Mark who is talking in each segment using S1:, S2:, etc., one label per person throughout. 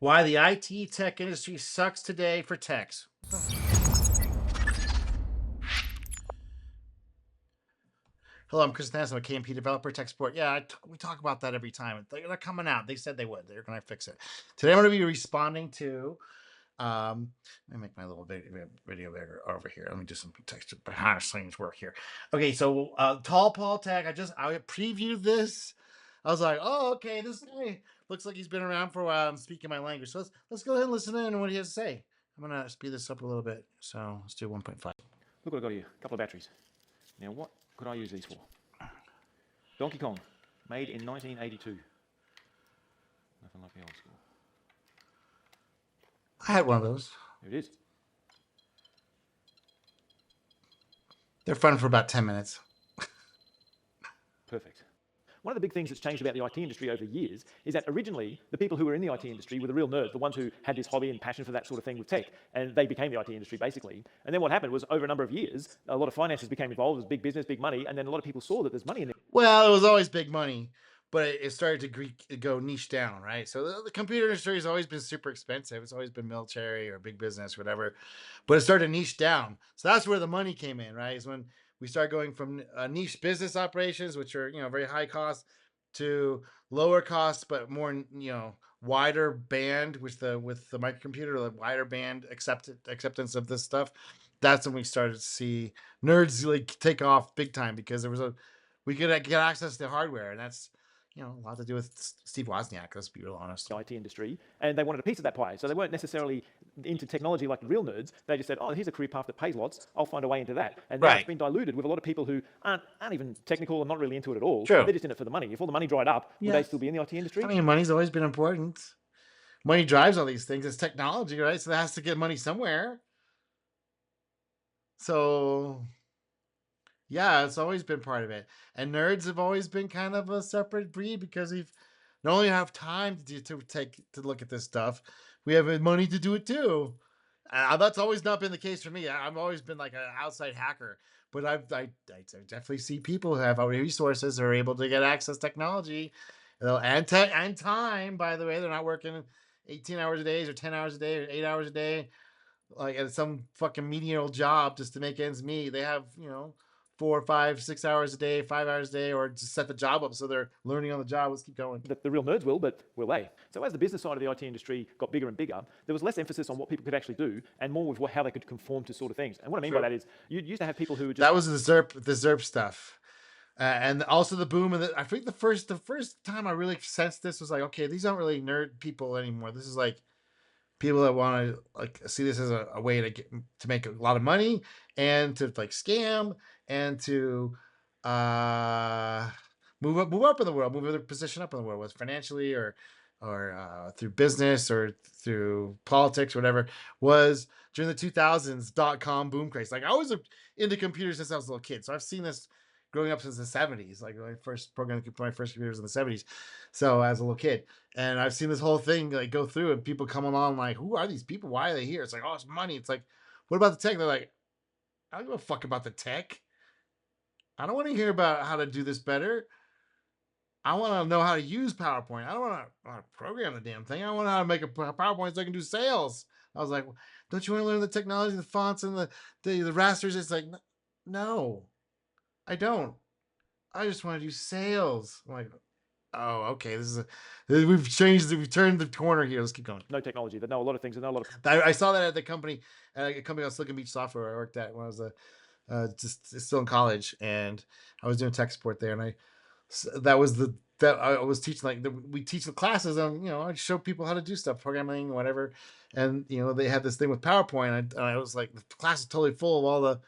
S1: Why the IT tech industry sucks today for techs. Hello, I'm Chris Nance. I'm a KMP developer, tech support. Yeah, we talk about that every time. They're coming out. They said they would. They're going to fix it. Today, I'm going to be responding to. Let me make my little video bigger over here. Let me do some text behind the scenes work here. Okay, so Tall Paul Tech. I previewed this. I was like, oh, okay, this guy looks like he's been around for a while. I'm speaking my language, so let's go ahead and listen in on what he has to say. I'm gonna speed this up a little bit. So let's do 1.5.
S2: Look what I got here, a couple of batteries. Now what could I use these for? Donkey Kong, made in 1982. Nothing like the old school.
S1: I had one of those.
S2: Here it is.
S1: They're fun for about 10 minutes.
S2: Perfect. One of the big things that's changed about the IT industry over the years is that originally the people who were in the IT industry were the real nerds, the ones who had this hobby and passion for that sort of thing with tech, and they became the IT industry basically. And then what happened was over a number of years, a lot of finances became involved, it was big business, big money, and then a lot of people saw that there's money in it.
S1: Well, it was always big money, but it started to go niche down, right? So the computer industry has always been super expensive. It's always been military or big business, whatever. But it started to niche down. So that's where the money came in, right? Is when we start going from niche business operations, which are very high cost, to lower cost but more wider band with the microcomputer, the wider band acceptance of this stuff. That's when we started to see nerds like take off big time because we could get access to hardware, and that's a lot to do with Steve Wozniak. Let's be real honest.
S2: IT industry, and they wanted a piece of that pie. So they weren't necessarily into technology like the real nerds. They just said, oh, here's a career path that pays lots. I'll find a way into that. And now
S1: Right.
S2: it's been diluted with a lot of people who aren't even technical and not really into it at all.
S1: True.
S2: They're just in it for the money. If all the money dried up, would they still be in the IT industry?
S1: I mean, money's always been important. Money drives all these things. It's technology, right? So it has to get money somewhere. So yeah, it's always been part of it. And nerds have always been kind of a separate breed because we've not only have time to look at this stuff, we have money to do it too. That's always not been the case for me. I've always been like an outside hacker, but I definitely see people who have resources are able to get access to technology, and time. By the way, they're not working 18 hours a day or 10 hours a day or 8 hours a day like at some fucking menial job just to make ends meet. They have 4, 5, 6 hours a day, 5 hours a day, or just set the job up so they're learning on the job. Let's keep going.
S2: The real nerds will, but will they? So as the business side of the IT industry got bigger and bigger, there was less emphasis on what people could actually do and more with how they could conform to sort of things. And what I mean by that is you used to have people who were just...
S1: That was the ZERP stuff. And also the boom of I think the first time I really sensed this was like, okay, these aren't really nerd people anymore. This is like people that want to like see this as a way to make a lot of money and to like scam and to move up in the world, move their position up in the world, whether financially or through business or through politics, whatever. Was during the 2000s .com boom craze. Like I was into computers since I was a little kid, so I've seen this growing up since the 70s. Like my first computers in the 70s, so as a little kid, and I've seen this whole thing like go through, and people come along like, who are these people? Why are they here? It's like, oh, it's money. It's like, what about the tech? They're like, I don't give a fuck about the tech. I don't want to hear about how to do this better. I want to know how to use PowerPoint. I don't want to program the damn thing. I want to know how to make a PowerPoint so I can do sales. I was like, don't you want to learn the technology, the fonts, and the rasters? It's like, no, I don't. I just want to do sales. I'm like, oh, okay. We've turned the corner here. Let's keep going.
S2: no technology, that know a lot of things, that know a lot of...
S1: I saw that at a company called Silicon Beach Software I worked at when I was just still in college, and I was doing tech support there, and that I was teaching we teach the classes on I show people how to do stuff, programming, whatever, and they had this thing with PowerPoint, and I was like, the class is totally full of all the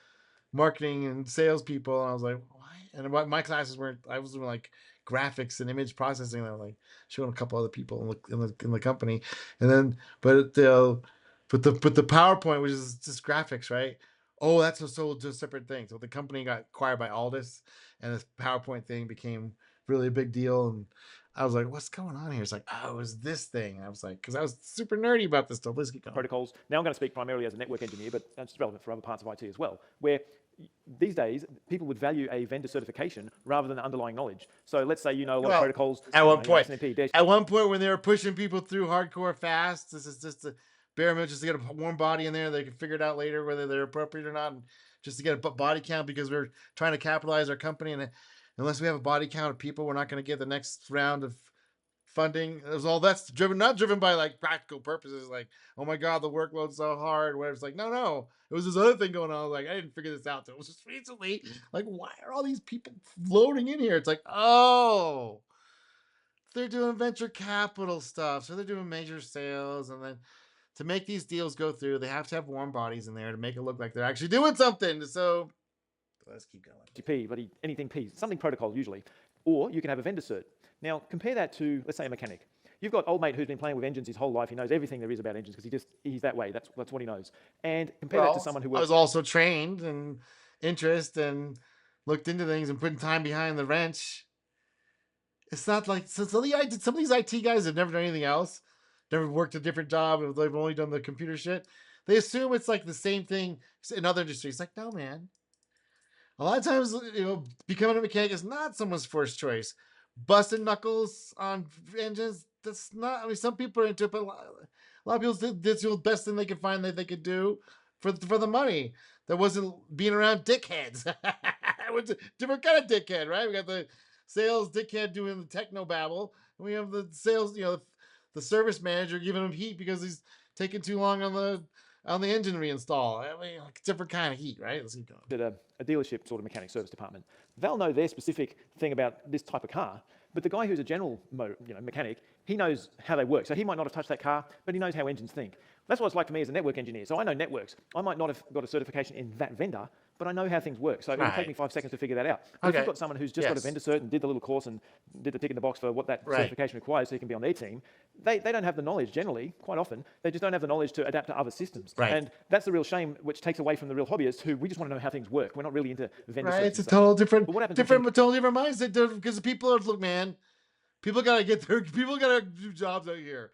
S1: marketing and sales people, and I was like, why? And my classes weren't. I was doing like graphics and image processing, and I was like showing a couple other people in the company, and then but the PowerPoint, which is just graphics, right? Oh, that's a separate thing. So the company got acquired by Aldus, and this PowerPoint thing became really a big deal. And I was like, what's going on here? It's like, oh, it was this thing. I was like, because I was super nerdy about this stuff. Let's keep going.
S2: Protocols. Now I'm going to speak primarily as a network engineer, but that's relevant for other parts of IT as well, where these days, people would value a vendor certification rather than underlying knowledge. So let's say you know a lot of
S1: Well,
S2: protocols,
S1: at one
S2: you know,
S1: point,
S2: SNMP,
S1: when they were pushing people through hardcore fast, this is just a bare minimum just to get a warm body in there. They can figure it out later whether they're appropriate or not, and just to get a body count because we're trying to capitalize our company. And unless we have a body count of people, we're not going to get the next round of funding. It was all that's driven, not driven by like practical purposes, like, oh my God, the workload's so hard. Where it's like, no, no, it was this other thing going on. Like, I didn't figure this out till it was just recently. Like, why are all these people floating in here? It's like, oh, they're doing venture capital stuff. So they're doing major sales. And then to make these deals go through, they have to have warm bodies in there to make it look like they're actually doing something. So let's keep going.
S2: P, but anything P, something protocol usually. Or you can have a vendor cert. Now, compare that to, let's say, a mechanic. You've got old mate who's been playing with engines his whole life. He knows everything there is about engines because he's that way. That's what he knows. And compare that to
S1: Well,
S2: someone who
S1: I
S2: works.
S1: was also trained and interest and looked into things and putting time behind the wrench. It's not like some of these IT guys have never done anything else, never worked a different job, they've only done the computer shit. They assume it's like the same thing in other industries. It's like, no, man. A lot of times, becoming a mechanic is not someone's first choice. Busting knuckles on engines, that's not, I mean, some people are into it, but a lot of people did this the best thing they could find that they could do for the money. That wasn't being around dickheads. It was a different kind of dickhead, right? We got the sales dickhead doing the techno babble, and we have the sales, the service manager giving him heat because he's taking too long on the engine reinstall. I mean, like, different kind of heat, right? Let's keep going.
S2: At a dealership sort of mechanic service department. They'll know their specific thing about this type of car, but the guy who's a general mechanic, he knows how they work. So he might not have touched that car, but he knows how engines think. That's what it's like for me as a network engineer. So I know networks. I might not have got a certification in that vendor, but I know how things work. So it would take me 5 seconds to figure that out. But if you've got someone who's just got a vendor cert and did the little course and did the tick in the box for what that certification requires so he can be on their team, they don't have the knowledge generally, quite often. They just don't have the knowledge to adapt to other systems.
S1: Right.
S2: And that's the real shame, which takes away from the real hobbyists who we just want to know how things work. We're not really into vendor certs.
S1: It's a total different,
S2: But what happens
S1: totally different mindset because the people are, look, man, people gotta do jobs out here,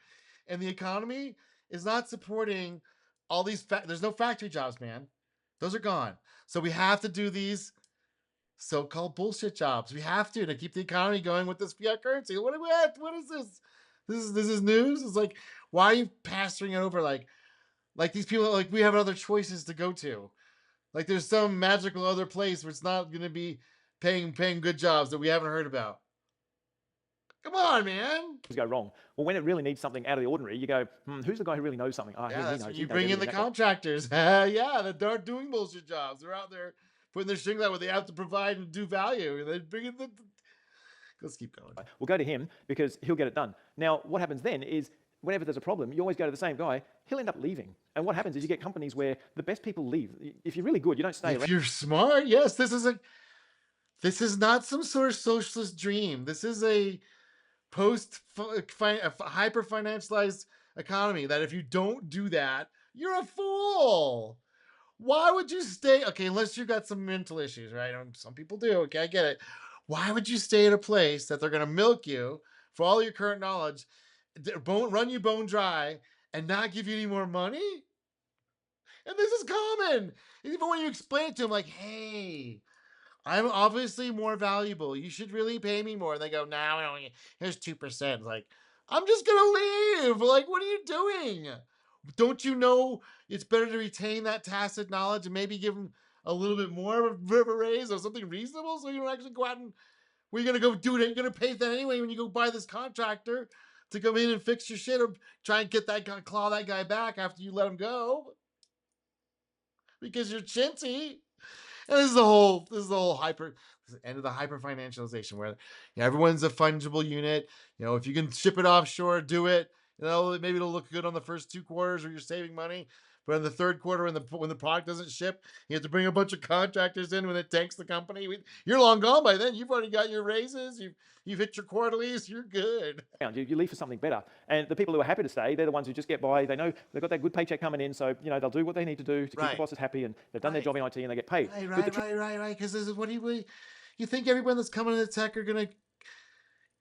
S1: and the economy is not supporting all these. There's no factory jobs, man. Those are gone. So we have to do these so-called bullshit jobs. We have to keep the economy going with this fiat currency. What is this? This is news. It's like, why are you passing it over like these people? Like, we have other choices to go to. Like, there's some magical other place where it's not going to be paying good jobs that we haven't heard about. Come on, man.
S2: go wrong? Well, when it really needs something out of the ordinary, you go, who's the guy who really knows something?
S1: Yeah,
S2: he knows.
S1: you bring in the contractors. Yeah, that aren't doing bullshit jobs. They're out there putting their strings out where they have to provide and do value. They bring in the. Let's keep going.
S2: We'll go to him because he'll get it done. Now, what happens then is whenever there's a problem, you always go to the same guy. He'll end up leaving. And what happens is you get companies where the best people leave. If you're really good, you don't stay around.
S1: If you're smart, yes, this is not some sort of socialist dream. This is a hyper financialized economy that if you don't do that, you're a fool. Why would you stay? Okay, unless you've got some mental issues, right? Some people do. Okay, I get it. Why would you stay at a place that they're going to milk you for all your current knowledge, run you bone dry, and not give you any more money? And this is common. Even when you explain it to them, like, hey, I'm obviously more valuable. You should really pay me more. And they go, no, here's 2%. It's like, I'm just going to leave. Like, what are you doing? Don't you know it's better to retain that tacit knowledge and maybe give them a little bit more of a raise or something reasonable so you don't actually go out and, we're going to go do it. You're going to pay that anyway when you go buy this contractor to come in and fix your shit or try and get that guy, claw that guy back after you let him go. Because you're chintzy. And this is the whole end of the hyper financialization where everyone's a fungible unit. If you can ship it offshore, do it. Maybe it'll look good on the first 2 quarters where you're saving money. But in the third quarter, when the product doesn't ship, you have to bring a bunch of contractors in when it tanks the company. You're long gone by then. You've already got your raises. You've hit your quarterlies. You're good.
S2: You leave for something better. And the people who are happy to stay, they're the ones who just get by. They know they've got that good paycheck coming in, so they'll do what they need to do to keep the bosses happy, and they've done their job in IT and they get paid.
S1: Right. Because this is what you think everyone that's coming into tech are gonna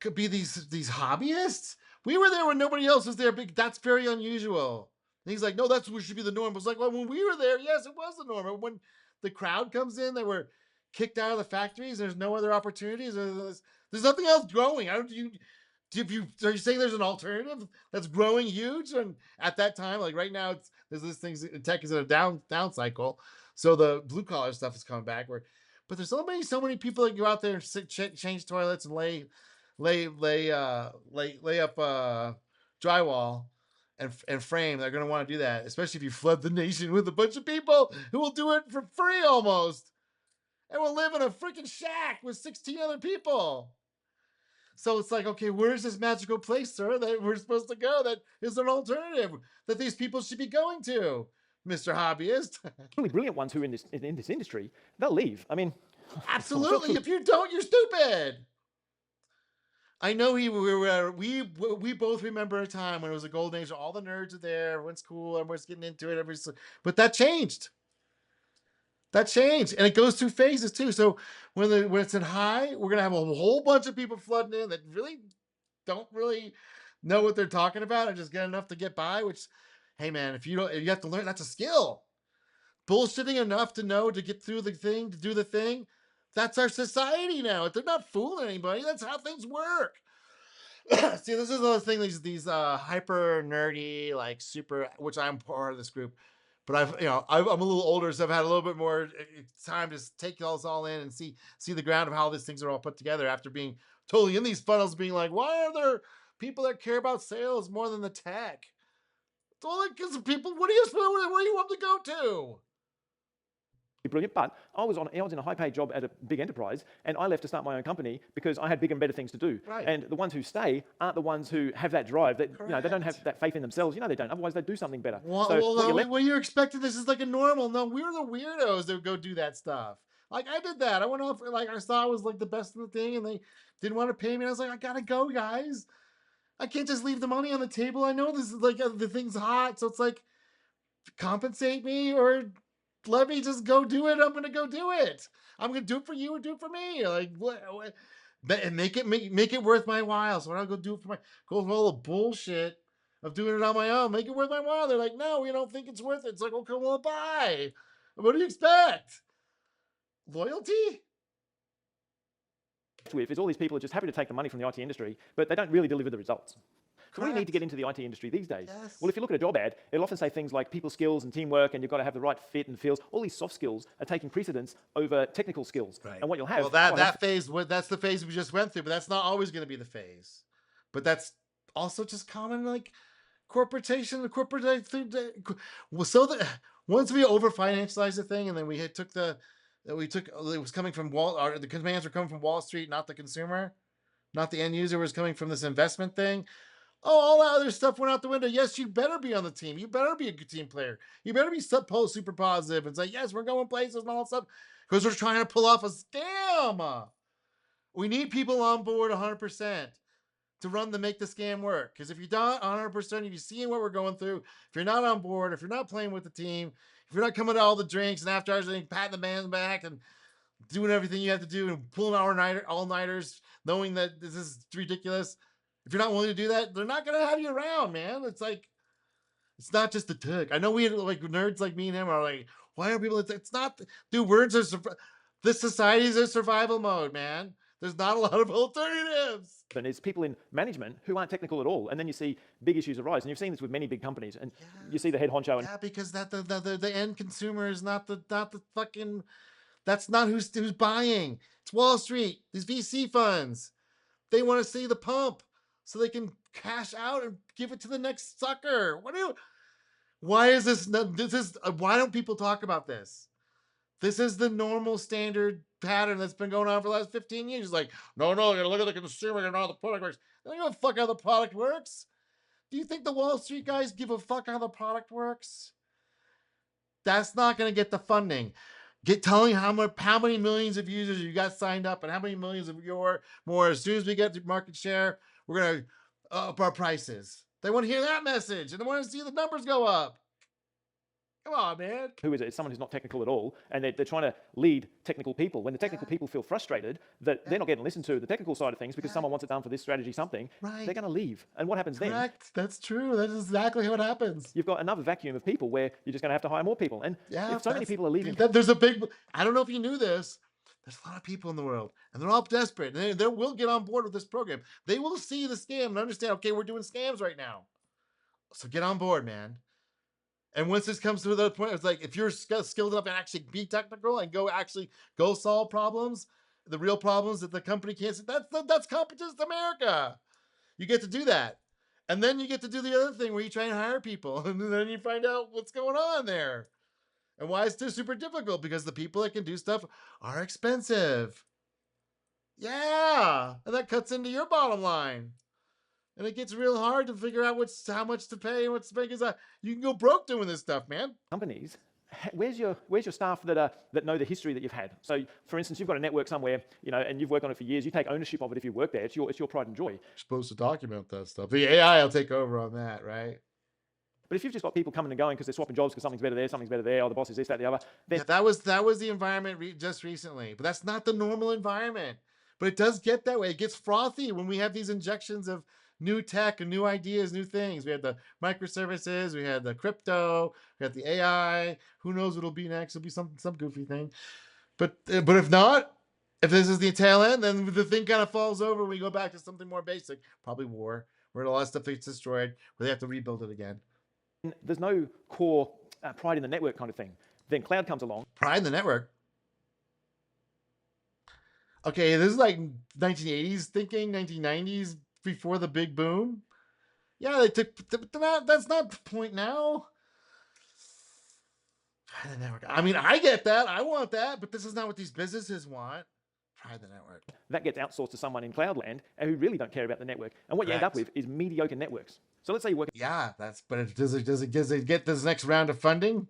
S1: could be these hobbyists? We were there when nobody else was there. That's very unusual. And he's like, no, that's what should be the norm. It's like, well, when we were there, yes, it was the norm. When the crowd comes in that were kicked out of the factories. There's no other opportunities. There's nothing else growing. I don't you. If you are you saying there's an alternative that's growing huge, and at that time, like right now, there's this things tech is in a down cycle, so the blue collar stuff is coming back. But there's so many people that go out there and change toilets and lay up drywall and frame. They're going to want to do that, especially if you flood the nation with a bunch of people who will do it for free almost, and will live in a freaking shack with 16 other people. So it's like, okay, where's this magical place, sir, that we're supposed to go? That is an alternative that these people should be going to, Mr. Hobbyist.
S2: Really brilliant ones who are in this industry, they'll leave. I mean,
S1: Absolutely. If you don't, you're stupid. I know we both remember a time when it was a golden age. All the nerds are there. Everyone's cool. Everyone's getting into it. But that changed. That changed, and it goes through phases too. So when it's in high, we're gonna have a whole bunch of people flooding in that don't really know what they're talking about and just get enough to get by. Which, hey man, if you don't, you have to learn. That's a skill. Bullshitting enough to know to get through the thing, to do the thing. That's our society now. They're not fooling anybody. That's how things work. See, this is the thing. These hyper nerdy, like super, which I'm part of this group, but I'm a little older, so I've had a little bit more time to take those all in and see the ground of how these things are all put together after being totally in these funnels, being like, why are there people that care about sales more than the tech? It's all because people. What do you where do you want to go to?
S2: brilliant. But I was in a high-paid job at a big enterprise, and I left to start my own company because I had bigger and better things to do.
S1: Right.
S2: And the ones who stay aren't the ones who have that drive. That they don't have
S1: Correct.
S2: that faith in themselves. They don't. Otherwise, they'd do something better.
S1: What you're expecting, this is like a normal. No, we were the weirdos that would go do that stuff. Like I did that. I went off, like I saw I was like the best in the thing, and they didn't want to pay me. I was like, I gotta go, guys. I can't just leave the money on the table. I know this is like the thing's hot, so it's like compensate me or let me just go do it. I'm gonna go do it. I'm gonna do it for you or do it for me. Like what and make it worth my while. So when I go do it for go through all the bullshit of doing it on my own, make it worth my while. They're like, no, we don't think it's worth it. It's like, okay, well, bye. What do you expect? Loyalty?
S2: with is all these people are just happy to take the money from the IT industry, but they don't really deliver the results. So what do you need to
S1: Correct.
S2: get into the IT industry these days?
S1: Yes.
S2: Well, if you look at a job ad, it'll often say things like people skills and teamwork, and you've got to have the right fit and feels. All these soft skills are taking precedence over technical skills.
S1: Right.
S2: And what you'll have,
S1: Well, that phase, that's the phase we just went through, but that's not always going to be the phase. But that's also just common, like corporation, corporate thing. Well, so that once we over financialized the thing, and then we took it was coming from the commands were coming from Wall Street, not the consumer, not the end user, was coming from this investment thing. Oh, all that other stuff went out the window. Yes, you better be on the team. You better be a good team player. You better be super positive and say, yes, we're going places and all that stuff because we're trying to pull off a scam. We need people on board 100% to make the scam work. Because if you're not 100%, if you're seeing what we're going through, if you're not on board, if you're not playing with the team, if you're not coming to all the drinks and after hours and patting the man back and doing everything you have to do and pulling all nighters, knowing that this is ridiculous. If you're not willing to do that, they're not gonna have you around, man. It's like it's not just the tech. I know we like nerds like me and him are like, why are people? It's not, dude. Words are this society is a survival mode, man. There's not a lot of alternatives.
S2: and is people in management who aren't technical at all. And then you see big issues arise. And you've seen this with many big companies. And you see the head honcho. And
S1: Yeah, because that the end consumer is not the fucking. That's not who's buying. It's Wall Street. These VC funds. They want to see the pump so they can cash out and give it to the next sucker. Why is why don't people talk about this? This is the normal standard pattern that's been going on for the last 15 years. It's like, no, you gotta look at the consumer and how the product works. They don't give a fuck how the product works. Do you think the Wall Street guys give a fuck how the product works? That's not going to get the funding. Telling how many millions of users you got signed up and how many millions of more. As soon as we get to market share, we're going to up our prices. They want to hear that message and they want to see the numbers go up. Come on, man.
S2: Who is it? It's someone who's not technical at all, and they're trying to lead technical people. When the technical
S1: Yeah,
S2: people feel frustrated that
S1: yeah,
S2: they're not getting listened to the technical side of things because
S1: yeah.
S2: someone wants it done for this strategy something, they're
S1: Right.
S2: going to leave. And what happens then?
S1: Correct. That's true. That is exactly what happens.
S2: You've got another vacuum of people where you're just going to have to hire more people. And
S1: Yeah,
S2: if so many people are leaving,
S1: there's a big. I don't know if you knew this. There's a lot of people in the world, and they're all desperate. And they will get on board with this program. They will see the scam and understand. Okay, we're doing scams right now, so get on board, man. And once this comes to the point, it's like if you're skilled enough to actually be technical and go solve problems, the real problems that the company can't see. That's competence America. You get to do that. And then you get to do the other thing where you try and hire people, and then you find out what's going on there and why it's too super difficult because the people that can do stuff are expensive. Yeah. And that cuts into your bottom line. And it gets real hard to figure out how much to pay and what's to pay because you can go broke doing this stuff, man.
S2: companies, where's your staff that know the history that you've had? So, for instance, you've got a network somewhere, and you've worked on it for years. You take ownership of it if you work there. It's your pride and joy.
S1: You're supposed to document that stuff. The AI will take over on that, right?
S2: But if you've just got people coming and going because they're swapping jobs because something's better there, or the boss is this, that, the other, then
S1: Yeah, that was the environment just recently, but that's not the normal environment. But it does get that way. It gets frothy when we have these injections of new tech and new ideas, new things. We had the microservices, we had the crypto, we had the AI. Who knows what'll be next? It'll be some goofy thing. But if not, if this is the tail end, then the thing kind of falls over. We go back to something more basic, probably war, where a lot of stuff gets destroyed, where they have to rebuild it again.
S2: there's no core pride in the network kind of thing. Then cloud comes along.
S1: Pride in the network. Okay, this is like 1980s thinking, 1990s before the big boom. Yeah, they took that's not the point now. Pride in the network. I mean, I get that. I want that, but this is not what these businesses want. Pride in the network.
S2: That gets outsourced to someone in cloudland who really don't care about the network. And what you end up
S1: Correct.
S2: with is mediocre networks. So let's say you work
S1: Yeah, does it get this next round of funding?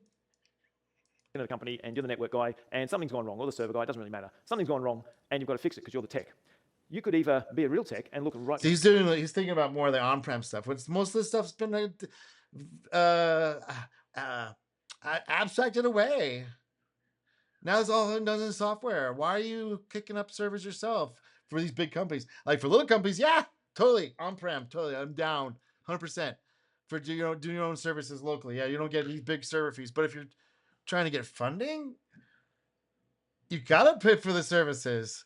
S2: in a company and you're the network guy and something's gone wrong, or the server guy, it doesn't really matter. Something's gone wrong and you've got to fix it because you're the tech. You could either be a real tech and look right.
S1: So he's thinking about more of the on-prem stuff. What's most of this stuff's been uh, abstracted away. Now it's all done in software. Why are you kicking up servers yourself for these big companies? Like for little companies, yeah, totally on-prem, totally. I'm down 100% for doing your own services locally. Yeah, you don't get these big server fees. But if you're trying to get funding, you gotta pay for the services.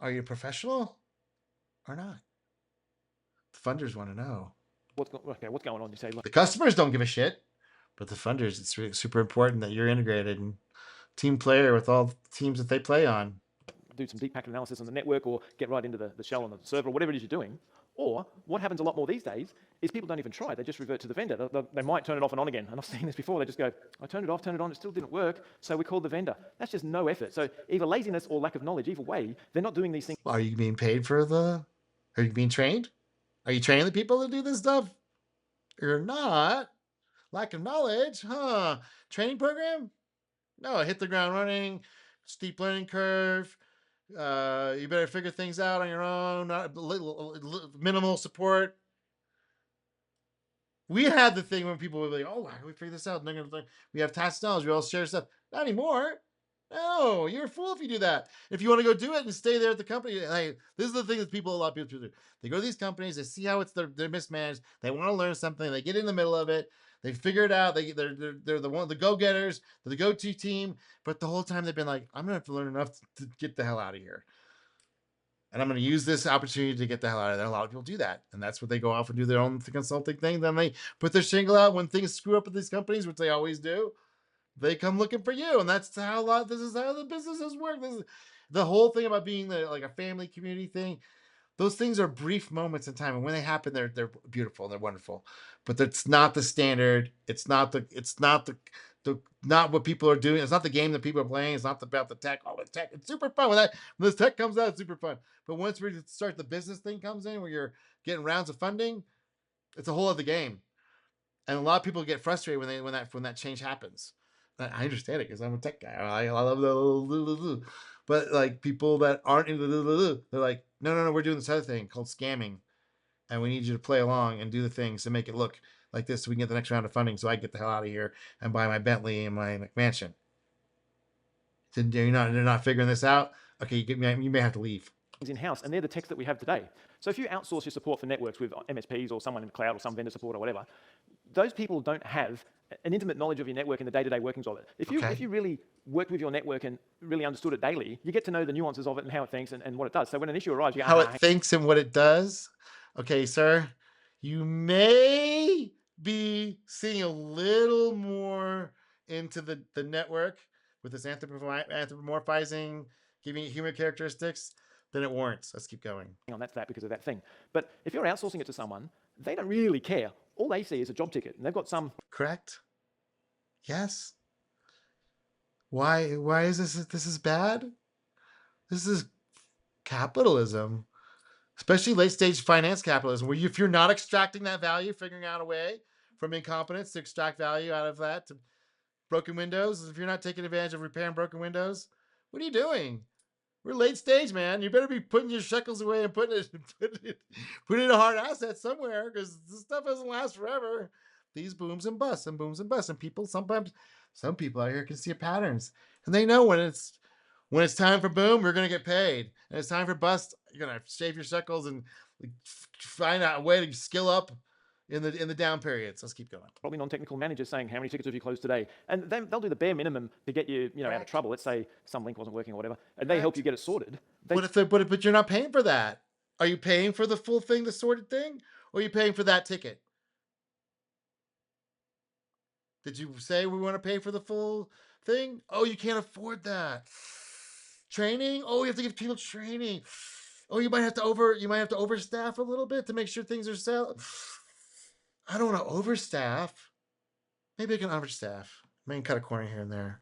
S1: Are you a professional or not? The funders want to know.
S2: What's going on? You say, look,
S1: The customers don't give a shit, but the funders, it's really super important that you're integrated and team player with all the teams that they play on.
S2: do some deep packet analysis on the network or get right into the shell on the server or whatever it is you're doing. Or what happens a lot more these days is people don't even try. They just revert to the vendor. They might turn it off and on again. And I've seen this before. They just go, I turned it off, turned it on, it still didn't work. So we called the vendor. That's just no effort. So either laziness or lack of knowledge, either way, they're not doing these things.
S1: Are you being paid are you being trained? Are you training the people to do this stuff? You're not. Lack of knowledge, huh? Training program? No, hit the ground running, steep learning curve. You better figure things out on your own. Minimal support. We had the thing when people were like, "Oh, how can we figure this out?" And they're gonna we have tacit knowledge. We all share stuff. Not anymore. No, you're a fool if you do that. If you want to go do it and stay there at the company, like this is the thing that a lot of people do. They go to these companies, they see how they're mismanaged. They want to learn something. They get in the middle of it. They figure it out. They're the go getters. They're the go to team. But the whole time they've been like, I'm gonna have to learn enough to get the hell out of here. And I'm going to use this opportunity to get the hell out of there. A lot of people do that. And that's what they go off and do their own consulting thing. Then they put their shingle out when things screw up at these companies, which they always do. They come looking for you. And that's how this is how the businesses work. This is the whole thing about being like a family community thing. Those things are brief moments in time. And when they happen, they're beautiful. They're wonderful. But that's not the standard. Not what people are doing. It's not the game that people are playing. It's not about the tech. Oh, the tech. It's super fun. When this tech comes out, it's super fun. But once we start the business thing comes in where you're getting rounds of funding, it's a whole other game. And a lot of people get frustrated when that change happens. I understand it because I'm a tech guy. I love the but like people that aren't into they're like, no, we're doing this other thing called scamming. and we need you to play along and do the things to make it look like this so we can get the next round of funding so I get the hell out of here and buy my Bentley and my McMansion. Then they're not figuring this out. Okay, you may have to leave.
S2: In-house, and they're the techs that we have today. So if you outsource your support for networks with MSPs or someone in the cloud or some vendor support or whatever, those people don't have an intimate knowledge of your network and the day-to-day workings of it. If
S1: Okay.
S2: you really worked with your network and really understood it daily, you get to know the nuances of it and how it thinks and what it does. So when an issue arrives, you go,
S1: How it thinks and what it does. Okay, sir, you may be seeing a little more into the network with this anthropomorphizing, giving it human characteristics than it warrants. Let's keep going.
S2: on, that's that because of that thing. But if you're outsourcing it to someone, they don't really care. All they see is a job ticket, and they've got some
S1: Correct? Yes. Why is this is bad? This is capitalism, especially late stage finance capitalism, where if you're not extracting that value, figuring out a way from incompetence to extract value out of that to broken windows, if you're not taking advantage of repairing broken windows, what are you doing? We're late stage, man. You better be putting your shekels away and putting it in a hard asset somewhere because this stuff doesn't last forever. These booms and busts and booms and busts, and people sometimes, some people out here can see patterns, and they know when it's time for boom, we're gonna get paid, and it's time for bust, you're gonna save your shekels and like, find out a way to skill up in the down periods. Let's keep going.
S2: probably non-technical managers saying, how many tickets have you closed today? And they'll do the bare minimum to get you, out of
S1: Correct.
S2: trouble. Let's say some link wasn't working or whatever, and they help you
S1: Correct.
S2: get it sorted.
S1: But you're not paying for that. Are you paying for the full thing, the sorted thing, or are you paying for that ticket? Did you say we want to pay for the full thing? Oh, you can't afford that. Training? Oh, you have to give people training. Oh, you might have to overstaff a little bit to make sure things are set. I don't want to overstaff. Maybe I can understaff. I can cut a corner here and there.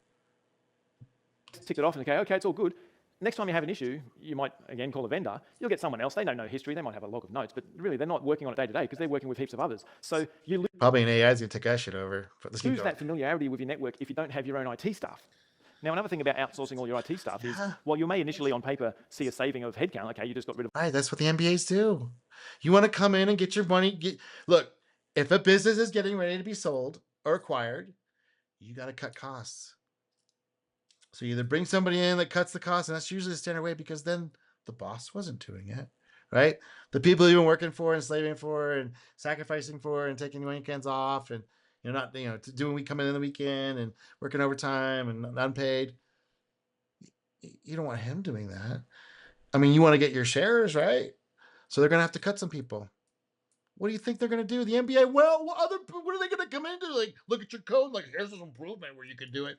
S2: Tick it off and okay, it's all good. Next time you have an issue, you might again call a vendor. You'll get someone else. They know no history. They might have a log of notes, but really they're not working on it day to day because they're working with heaps of others. So you
S1: Probably an AI is gonna take that shit over. But let's keep
S2: lose
S1: going.
S2: that familiarity with your network if you don't have your own IT staff. Now, another thing about outsourcing all your IT stuff is,
S1: Yeah.
S2: while you may initially on paper see a saving of headcount, okay, you just got rid of
S1: Right, that's what the MBAs do. You want to come in and get your money. Look, if a business is getting ready to be sold or acquired, you got to cut costs. So you either bring somebody in that cuts the cost, and that's usually the standard way because then the boss wasn't doing it, right? The people you've been working for and slaving for and sacrificing for and taking weekends off and you're not, doing coming in the weekend and working overtime and unpaid. You don't want him doing that. I mean, you want to get your shares, right? So they're going to have to cut some people. What do you think they're going to do? The NBA? Well, what are they going to come into? Like, look at your code. Like, here's this improvement where you can do it.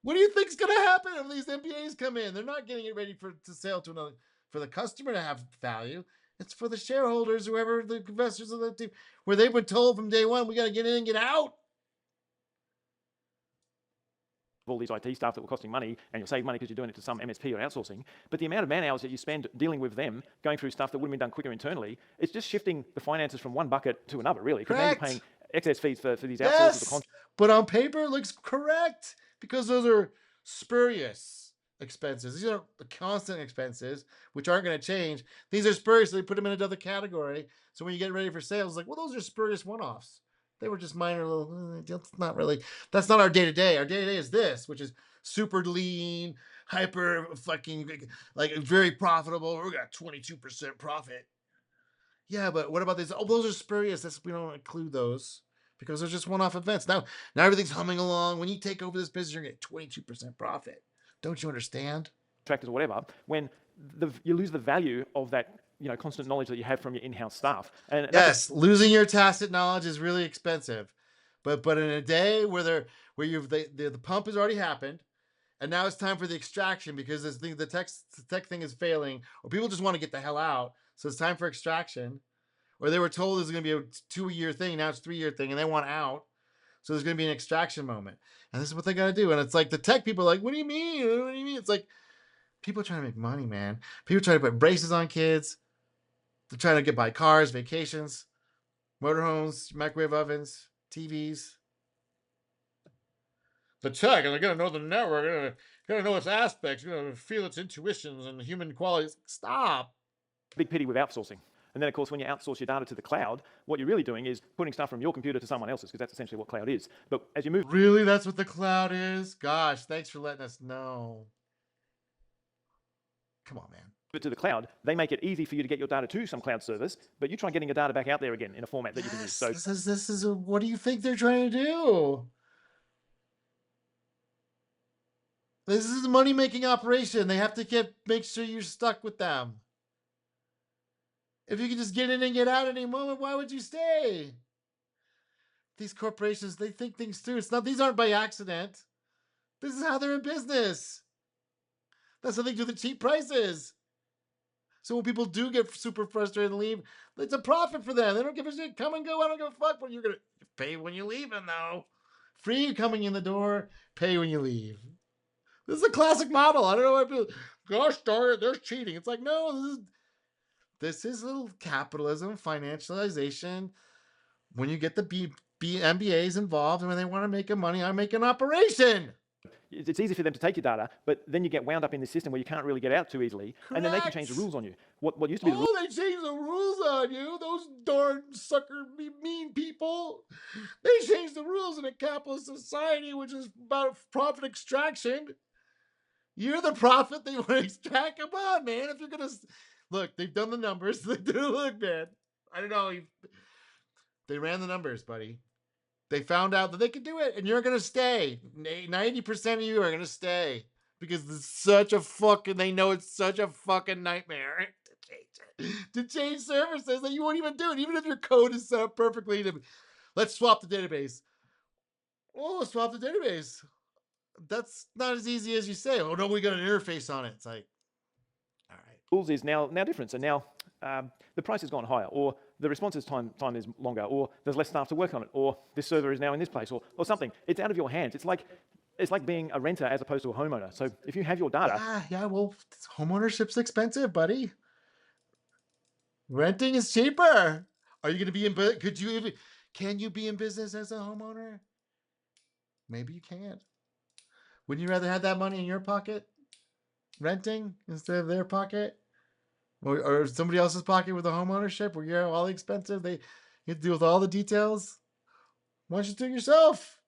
S1: What do you think's going to happen if these MBAs come in? They're not getting it ready to sell to another for the customer to have value. It's for the shareholders, whoever the investors of the team, where they've been told from day one, we got to get in and get out.
S2: all these IT staff that were costing money, and you'll save money because you're doing it to some MSP or outsourcing. But the amount of man hours that you spend dealing with them, going through stuff that would have been done quicker internally, it's just shifting the finances from one bucket to another, really. Because now you're paying excess fees for these outsourcers.
S1: Yes, but on paper it looks correct because those are spurious expenses. These are constant expenses, which aren't going to change. These are spurious, so they put them in another category. So when you get ready for sales, like, well, those are spurious one-offs. They were just minor little. That's not really. That's not our day to day. Our day to day is this, which is super lean, hyper fucking like very profitable. We got 22% profit. Yeah, but what about these? Oh, those are spurious. We don't include those because they're just one-off events. Now everything's humming along. When you take over this business, you're gonna get 22% profit. Don't you understand?
S2: Contractors or whatever, when you lose the value of that constant knowledge that you have from your in-house staff. And
S1: yes, losing your tacit knowledge is really expensive, but in a day where the pump has already happened, and now it's time for the extraction because the tech thing is failing, or people just want to get the hell out, so it's time for extraction. Or they were told this is going to be a 2-year thing, now it's a 3-year thing, and they want out. So there's going to be an extraction moment, and this is what they got to do. And it's like the tech people are like, "What do you mean? What do you mean?" It's like people are trying to make money, man. People trying to put braces on kids. They're trying to get buy cars, vacations, motorhomes, microwave ovens, TVs. The tech, and they're gonna know the network, gonna know its aspects, gonna feel its intuitions and human qualities. Stop.
S2: big pity with outsourcing. And then, of course, when you outsource your data to the cloud, what you're really doing is putting stuff from your computer to someone else's, because that's essentially what cloud is. But as you move
S1: Really? That's what the cloud is? Gosh, thanks for letting us know. Come on, man.
S2: it to the cloud, they make it easy for you to get your data to some cloud service, but you try getting your data back out there again in a format that you can use.
S1: Yes,
S2: So
S1: this is what do you think they're trying to do? This is a money making operation. They have to make sure you're stuck with them. If you can just get in and get out at any moment, why would you stay? These corporations, they think things through. These aren't by accident. This is how they're in business. That's how they do the cheap prices. So when people do get super frustrated and leave, it's a profit for them. They don't give a shit. Come and go. I don't give a fuck. But you're gonna pay when you leave, and though free coming in the door, pay when you leave. This is a classic model. I don't know why people. Gosh darn it, there's cheating. It's like no, this is little capitalism, financialization. When you get the MBAs involved, and when they want to make a money, I make an operation.
S2: it's easy for them to take your data, but then you get wound up in this system where you can't really get out too easily, and then they can change the
S1: Correct.
S2: rules on you. What used to be the
S1: Oh, they changed the rules on you. Those darn sucker mean people. They changed the rules in a capitalist society, which is about profit extraction. You're the profit they want to extract. Come on, man. If you're gonna look, they've done the numbers. They do look, man. I don't know. They ran the numbers, buddy. They found out that they could do it, and you're gonna stay. 90% of you are gonna stay because it's such a fucking. They know it's such a fucking nightmare to change services that you won't even do it, even if your code is set up perfectly. Let's swap the database. Oh, swap the database. That's not as easy as you say. Oh no, we got an interface on it. It's like, all right.
S2: rules is now different. So now the price has gone higher, or the responses time is longer, or there's less staff to work on it, or this server is now in this place, or something. It's out of your hands. It's like being a renter as opposed to a homeowner. So if you have your data,
S1: Yeah. Well, homeownership's expensive, buddy. Renting is cheaper. Are you going to be in? Could you even? Can you be in business as a homeowner? Maybe you can't. Wouldn't you rather have that money in your pocket, renting instead of their pocket, or somebody else's pocket with a home ownership where you're all the expensive? You have to deal with all the details. Why don't you do it yourself?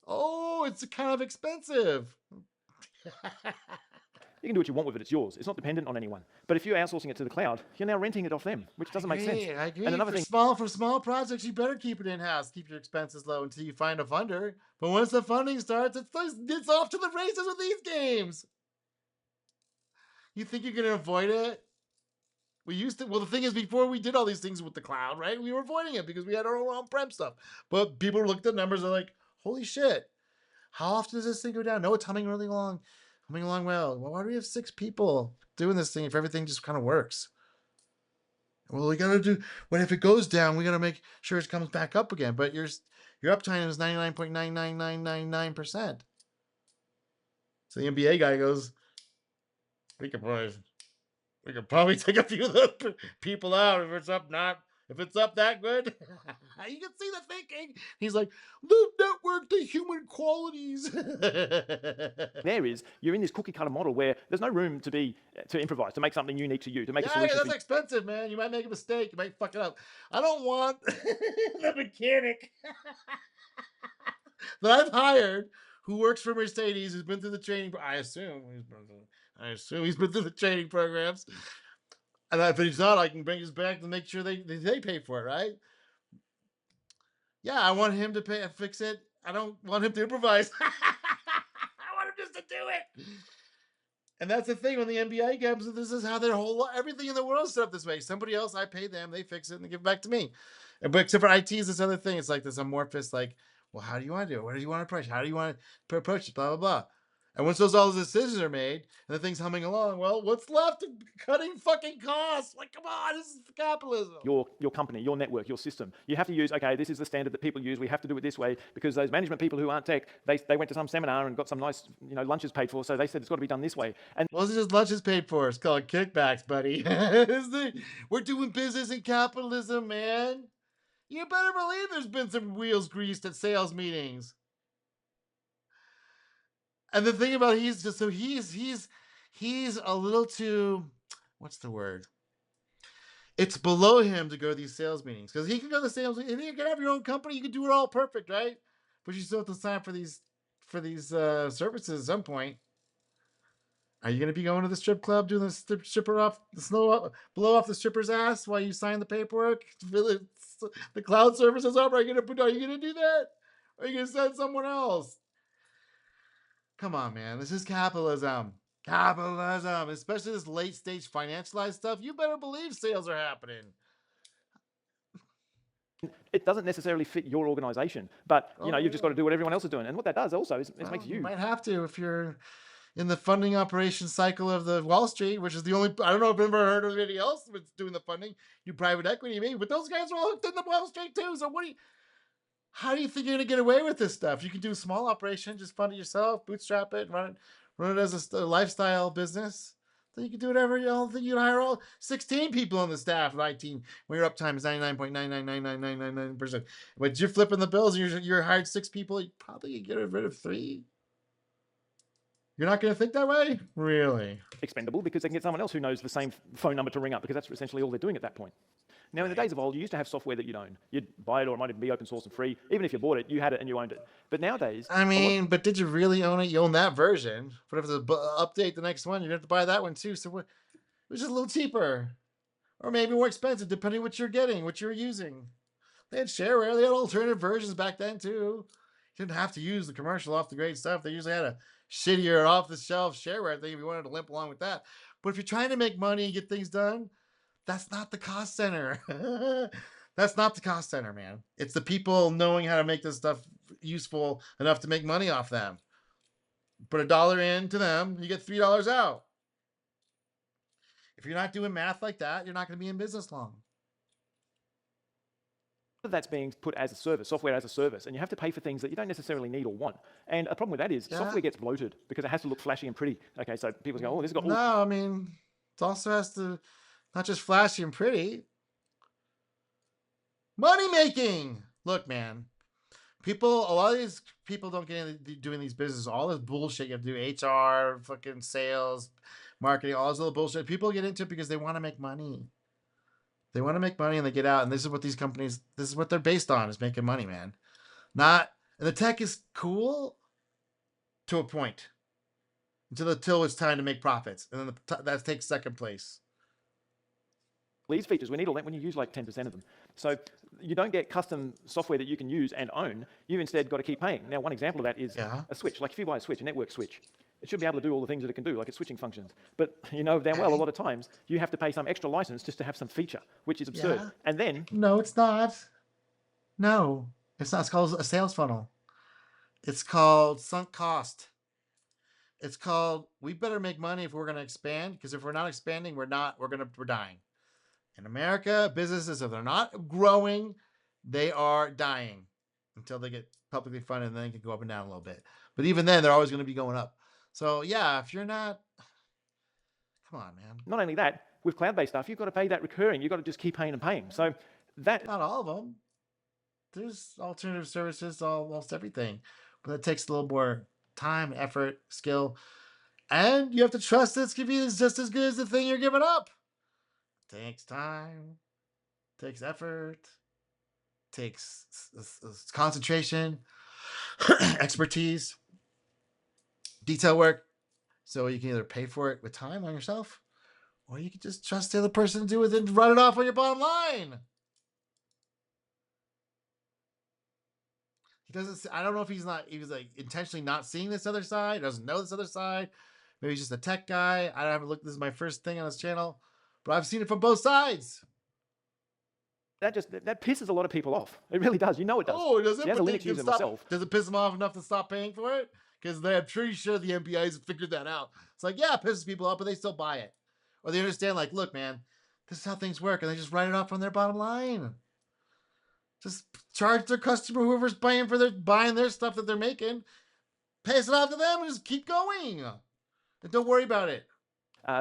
S1: Oh, it's kind of expensive.
S2: you can do what you want with it. It's yours. It's not dependent on anyone. But if you're outsourcing it to the cloud, you're now renting it off them, which doesn't make sense.
S1: I agree.
S2: And another
S1: For
S2: thing,
S1: small projects, you better keep it in house. Keep your expenses low until you find a funder. But once the funding starts, it's off to the races with these games. You think you're gonna avoid it? We used to. Well, the thing is, before we did all these things with the cloud, right? We were avoiding it because we had our own on-prem stuff. But people looked at numbers and are like, "Holy shit! How often does this thing go down? No, it's humming really long, humming along well. Well, why do we have 6 people doing this thing if everything just kind of works? Well, we gotta do. What if it goes down? We gotta make sure it comes back up again. But your uptime is 99.99999%. So the MBA guy goes, we could probably take a few of the people out if it's up that good. You can see the thinking. He's like, the network, the human qualities.
S2: there is you're in this cookie cutter model where there's no room to improvise, to make something unique to you, to make a
S1: Yeah,
S2: solution.
S1: that's expensive, man. You might make a mistake. You might fuck it up. I don't want the mechanic that I've hired who works for Mercedes, who's been through the training. I assume he's been through the training programs. And if he's not, I can bring his back to make sure they pay for it, right? Yeah, I want him to fix it. I don't want him to improvise. I want him just to do it. And that's the thing when the NBA comes, this is how everything in the world is set up this way. Somebody else, I pay them, they fix it, and they give it back to me. But except for IT is this other thing. It's like this amorphous, like, well, how do you want to do it? What do you want to approach? How do you want to approach it? Blah, blah, blah. And once all those decisions are made and the thing's humming along, well, what's left? Cutting fucking costs. Like, come on, this is capitalism.
S2: Your company, your network, your system. You have to use, okay, this is the standard that people use. We have to do it this way because those management people who aren't tech, they went to some seminar and got some nice, lunches paid for. So they said it's got to be done this way. And
S1: well, it's just lunches paid for. It's called kickbacks, buddy. We're doing business in capitalism, man. You better believe there's been some wheels greased at sales meetings. And the thing about he's a little too, what's the word? It's below him to go to these sales meetings because he can go to the sales meetings. You can have your own company. You can do it all perfect, right? But you still have to sign for these services at some point. Are you going to be going to the strip club doing the stripper off the snow up, blow off the stripper's ass while you sign the paperwork? The cloud service is over. Are you going to Are you going to do that? Or are you going to send someone else? Come on, man. This is capitalism. Capitalism, especially this late stage financialized stuff. You better believe sales are happening.
S2: It doesn't necessarily fit your organization, but
S1: Oh
S2: you've just got
S1: yeah.
S2: to do what everyone else is doing. And what that does also is it makes
S1: Well, you
S2: you
S1: might have to if you're in the funding operation cycle of the Wall Street, which is the only, I don't know if I've ever heard of anybody else that's doing the funding. You private equity, maybe, but those guys are all hooked in the Wall Street too. So how do you think you're gonna get away with this stuff? You can do a small operation, just fund it yourself, bootstrap it, run it as a lifestyle business. Then you can do whatever. You don't think you'd hire all 16 people on the staff of IT when your uptime is 99.9999999%. But you're flipping the bills and you're hired 6 people, you probably get rid of 3. You're not going to think that way? Really?
S2: expendable because they can get someone else who knows the same phone number to ring up because that's essentially all they're doing at that point. Now, in the days of old, you used to have software that you'd own. You'd buy it, or it might even be open source and free. Even if you bought it, you had it and you owned it. But nowadays,
S1: I
S2: a lot
S1: mean, but did you really own it? You own that version. But if it's update the next one, you're going to have to buy that one too. So which is a little cheaper or maybe more expensive, depending what you're getting, what you're using. They had shareware. They had alternative versions back then too. You didn't have to use the commercial off the grade stuff. They usually had a shittier off the shelf shareware thing if you wanted to limp along with that. But if you're trying to make money and get things done, that's not the cost center. That's not the cost center, man. It's the people knowing how to make this stuff useful enough to make money off them. Put $1 in to them, you get $3 out. If you're not doing math like that, you're not going to be in business long.
S2: of that's being put as a service, software as a service, and you have to pay for things that you don't necessarily need or want. And a problem with that is
S1: Yeah.
S2: software gets bloated because it has to look flashy and pretty. Okay, so people go, oh, this has got all.
S1: No, I mean, it also has to not just flashy and pretty. Money making. Look, man. A lot of these people don't get into doing these businesses. All this bullshit you have to do, HR, fucking sales, marketing, all this little bullshit. People get into it because they want to make money. They want to make money and they get out. And this is what these companies, this is what they're based on, is making money, man. Not, and the tech is cool to a point until it's time to make profits. And then that takes second place.
S2: These features, we need all that when you use like 10% of them. So you don't get custom software that you can use and own. You've instead got to keep paying. Now, one example of that is a switch. Like if you buy a switch, a network switch, it should be able to do all the things that it can do, like its switching functions. But you know damn well, a lot of times you have to pay some extra license just to have some feature, which is absurd.
S1: Yeah.
S2: And then
S1: No, it's not. No, it's not. It's called a sales funnel. It's called sunk cost. It's called, we better make money if we're going to expand, because if we're not expanding, we're dying. In America, businesses, if they're not growing, they are dying until they get publicly funded, and then they can go up and down a little bit. But even then, they're always going to be going up. So yeah, if you're not, come on, man.
S2: not only that, with cloud-based stuff, you've got to pay that recurring. You've got to just keep paying and paying. So that,
S1: Not all of them. There's alternative services, almost everything, but it takes a little more time, effort, skill, and you have to trust that it's going to be just as good as the thing you're giving up. It takes time, takes effort, takes concentration, expertise, detail work. So you can either pay for it with time on yourself, or you can just trust the other person to do it and run it off on your bottom line. He doesn't. I don't know if he was like intentionally not seeing this other side, doesn't know this other side. Maybe he's just a tech guy. I haven't looked. This is my first thing on his channel, but I've seen it from both sides.
S2: that pisses a lot of people off. It really does. You know it does.
S1: Oh, does it?
S2: As a Linux user myself,
S1: Does it piss them off enough to stop paying for it? Because I'm pretty sure the MPIs have figured that out. It's like, yeah, it pisses people off, but they still buy it. Or they understand, like, look, man, this is how things work, and they just write it off on their bottom line. Just charge their customer, whoever's buying their stuff that they're making, pass it off to them, and just keep going. And don't worry about it.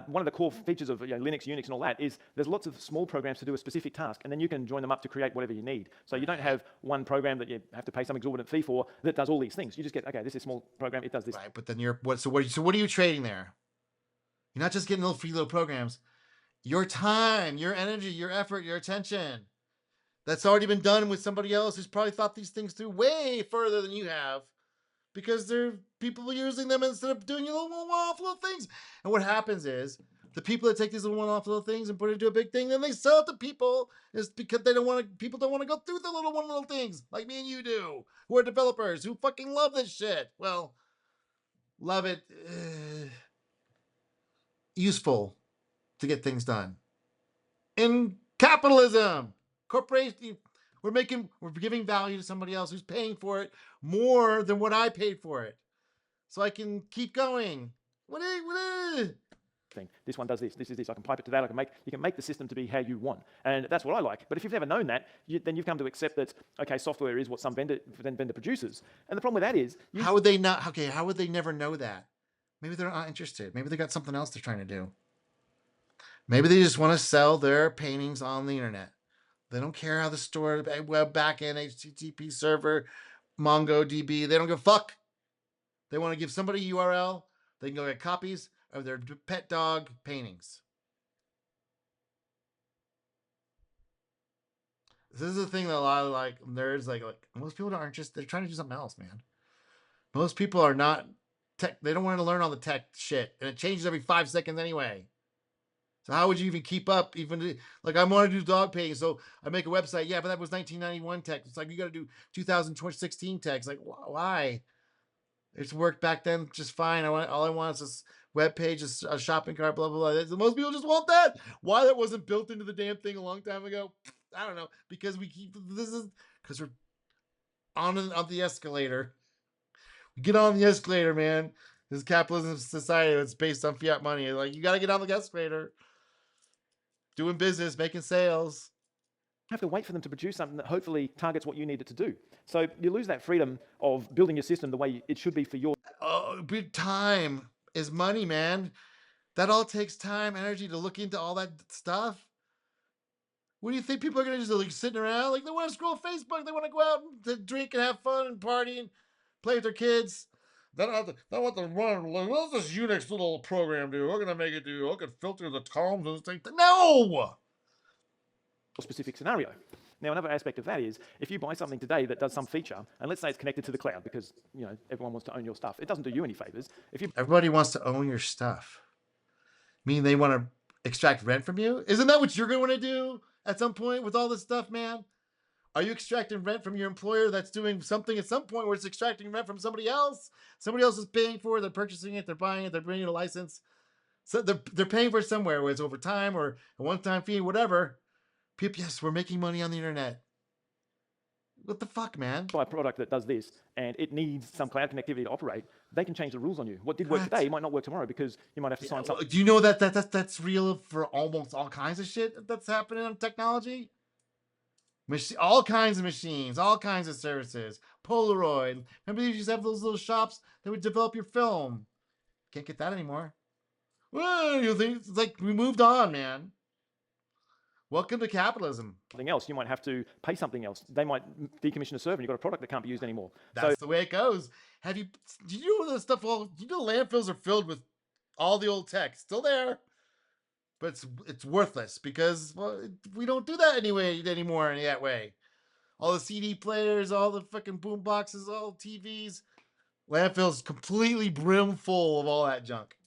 S2: one of the core features of Linux, Unix, and all that is there's lots of small programs to do a specific task, and then you can join them up to create whatever you need. So you don't have one program that you have to pay some exorbitant fee for that does all these things. You just get, okay, this is a small program, it does this.
S1: Right, but then what are you trading there? You're not just getting little free little programs. your time, your energy, your effort, your attention. That's already been done with somebody else who's probably thought these things through way further than you have because there are people using them instead of doing little one-off little things. And what happens is the people that take these little one-off little things and put it into a big thing, then they sell it to people is because they don't want to. People don't want to go through the little things like me and you do, who are developers who fucking love this shit. Well, love it. Useful to get things done in capitalism. Corporation, we're giving value to somebody else who's paying for it more than what I paid for it, so I can keep going.
S2: Thing. This one does this. This is this. I can pipe it to that. You can make the system to be how you want, and that's what I like. But if you've never known that, then you've come to accept that okay, software is what some vendor produces. And the problem with that is,
S1: how would they not? Okay, how would they never know that? Maybe they're not interested. Maybe they got something else they're trying to do. Maybe they just want to sell their paintings on the internet. They don't care how the store, web backend, HTTP server, MongoDB. They don't give a fuck. They want to give somebody a URL. They can go get copies of their pet dog paintings. This is the thing that a lot of like nerds like most people aren't just, they're trying to do something else, man. Most people are not tech. They don't want to learn all the tech shit, and it changes every 5 seconds anyway. So how would you even keep up? Even like I want to do dog painting, so I make a website. Yeah, but that was 1991 tech. It's like you got to do 2016 tech. It's like why? It's worked back then just fine. All I want is this web page, a shopping cart, blah blah blah. Most people just want that. Why that wasn't built into the damn thing a long time ago? I don't know. Because we keep because we're on the escalator. Get on the escalator, man. This is capitalism society that's based on fiat money. Like you got to get on the escalator, doing business, making sales.
S2: you have to wait for them to produce something that hopefully targets what you need it to do. So you lose that freedom of building your system the way it should be for your.
S1: Oh, time is money, man. That all takes time, energy to look into all that stuff. What do you think people are gonna just like sitting around? Like they want to scroll Facebook, they want to go out and drink and have fun and party and play with their kids. They don't want to run. Like, what's this Unix little program do? We're gonna make it do. I can filter the columns and things. No.
S2: Specific scenario. Now, another aspect of that is if you buy something today that does some feature, and let's say it's connected to the cloud because everyone wants to own your stuff, it doesn't do you any favors. If you
S1: Everybody wants to own your stuff. Meaning they want to extract rent from you. Isn't that what you're going to want to do at some point with all this stuff, man? Are you extracting rent from your employer that's doing something at some point where it's extracting rent from somebody else? Somebody else is paying for it. They're purchasing it. They're buying it. They're bringing a license. So they're paying for it somewhere, whether it's over time or a one-time fee, whatever. People, yes, we're making money on the internet. What the fuck, man?
S2: buy a product that does this and it needs some cloud connectivity to operate, they can change the rules on you. What did work today might not work tomorrow because you might have to sign something.
S1: Do you know that's real for almost all kinds of shit that's happening in technology? All kinds of machines, all kinds of services. Polaroid. Remember you used to have those little shops that would develop your film. Can't get that anymore. Well, you think it's like we moved on, man. Welcome to capitalism.
S2: Something else, you might have to pay something else. They might decommission a server and you've got a product that can't be used anymore.
S1: That's the way it goes. Did you know this stuff? Well, you know landfills are filled with all the old tech. Still there. But it's worthless because we don't do that anymore in that way. All the CD players, all the fucking boom boxes, all the TVs. Landfills completely brim full of all that junk.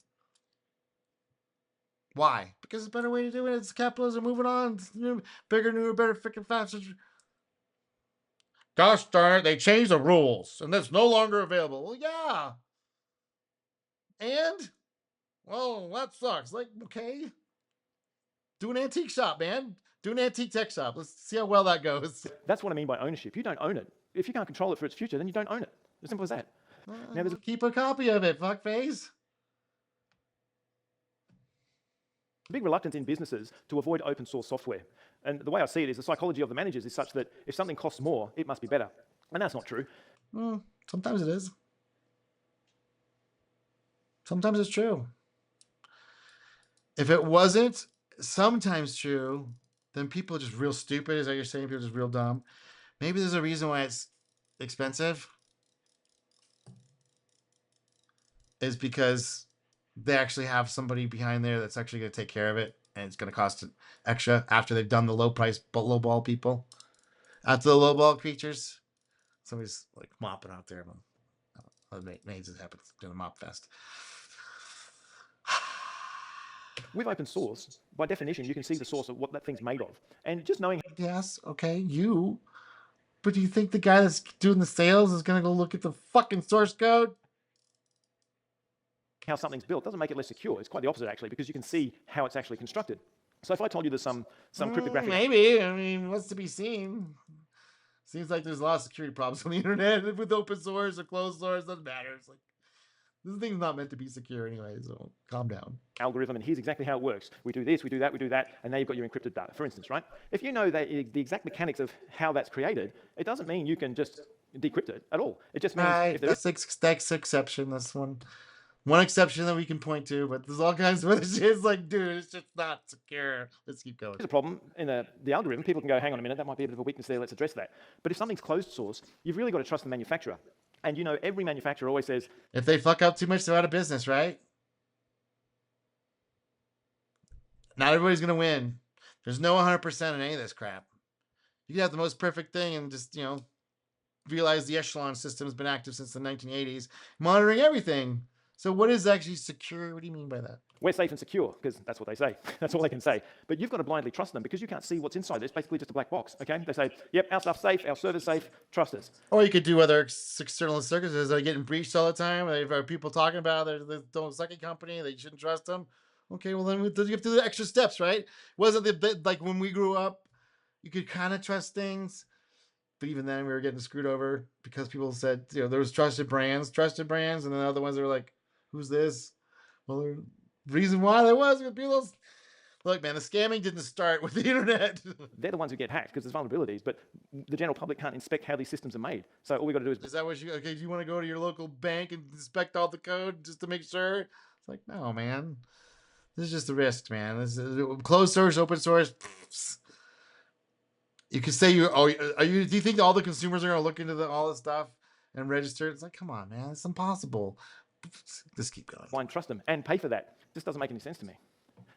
S1: Why? Because it's a better way to do it. It's capitalism moving on. It's new, bigger, newer, better, freaking faster. Gosh darn it, they changed the rules and that's no longer available. Well, yeah. And? Well, that sucks. Like, okay. Do an antique shop, man. Do an antique tech shop. Let's see how well that goes.
S2: That's what I mean by ownership. You don't own it. If you can't control it for its future, then you don't own it. As simple as that.
S1: Now, keep a copy of it, fuckface.
S2: Big reluctance in businesses to avoid open source software. And the way I see it is the psychology of the managers is such that if something costs more, it must be better. And that's not true.
S1: Sometimes it is. Sometimes it's true. If it wasn't sometimes true, then people are just real stupid. Is that you're saying? People are just real dumb. Maybe there's a reason why it's expensive. Is because they actually have somebody behind there that's actually going to take care of it and it's going to cost extra after they've done the low price low ball people. After the low ball creatures, somebody's like mopping out there. Maids it happens doing a mop fest.
S2: With open source, by definition, you can see the source of what that thing's made of. And just knowing
S1: Yes, okay, you. But do you think the guy that's doing the sales is going to go look at the fucking source code?
S2: how something's built doesn't make it less secure. It's quite the opposite, actually, because you can see how it's actually constructed. So if I told you there's some cryptographic...
S1: Maybe. I mean, what's to be seen? Seems like there's a lot of security problems on the internet with open source or closed source. Doesn't matter. It's like, this thing's not meant to be secure anyway, so calm down.
S2: Algorithm, and here's exactly how it works. We do this, we do that, we do that, and now you've got your encrypted data, for instance, right? If you know that the exact mechanics of how that's created, it doesn't mean you can just decrypt it at all. It just means if there
S1: that's exception. That's one exception that we can point to, but there's all kinds of other shit. It's like, dude, it's just not secure. Let's keep going.
S2: is a problem in the algorithm, people can go, hang on a minute, that might be a bit of a weakness there, let's address that. But if something's closed source, you've really got to trust the manufacturer. And you know, every manufacturer always says,
S1: if they fuck up too much, they're out of business, right? Not everybody's going to win. There's no 100% in any of this crap. You can have the most perfect thing and just, realize the echelon system has been active since the 1980s, monitoring everything. So what is actually secure? What do you mean by that?
S2: we're safe and secure, because that's what they say. That's all they can say. But you've got to blindly trust them because you can't see what's inside. It's basically just a black box, okay? They say, yep, our stuff's safe, our server's safe, trust us.
S1: Or you could do other external circumstances. Are getting breached all the time? Are people talking about the don't sucky company? They shouldn't trust them. Okay, well then you have to do the extra steps, right? Wasn't the like when we grew up, you could kind of trust things, but even then we were getting screwed over because people said there was trusted brands, and then other ones that were like, who's this? Well, the reason why there was because people. Look, man, the scamming didn't start with the internet.
S2: They're the ones who get hacked because there's vulnerabilities, but the general public can't inspect how these systems are made. So all we got to do is...
S1: Is that what okay, do you want to go to your local bank and inspect all the code just to make sure? It's like, no, man. This is just the risk, man. This is closed source, open source. You could say do you think all the consumers are going to look into all this stuff and register? It's like, come on, man. It's impossible. Just keep going.
S2: Why trust them and pay for that? This doesn't make any sense to me.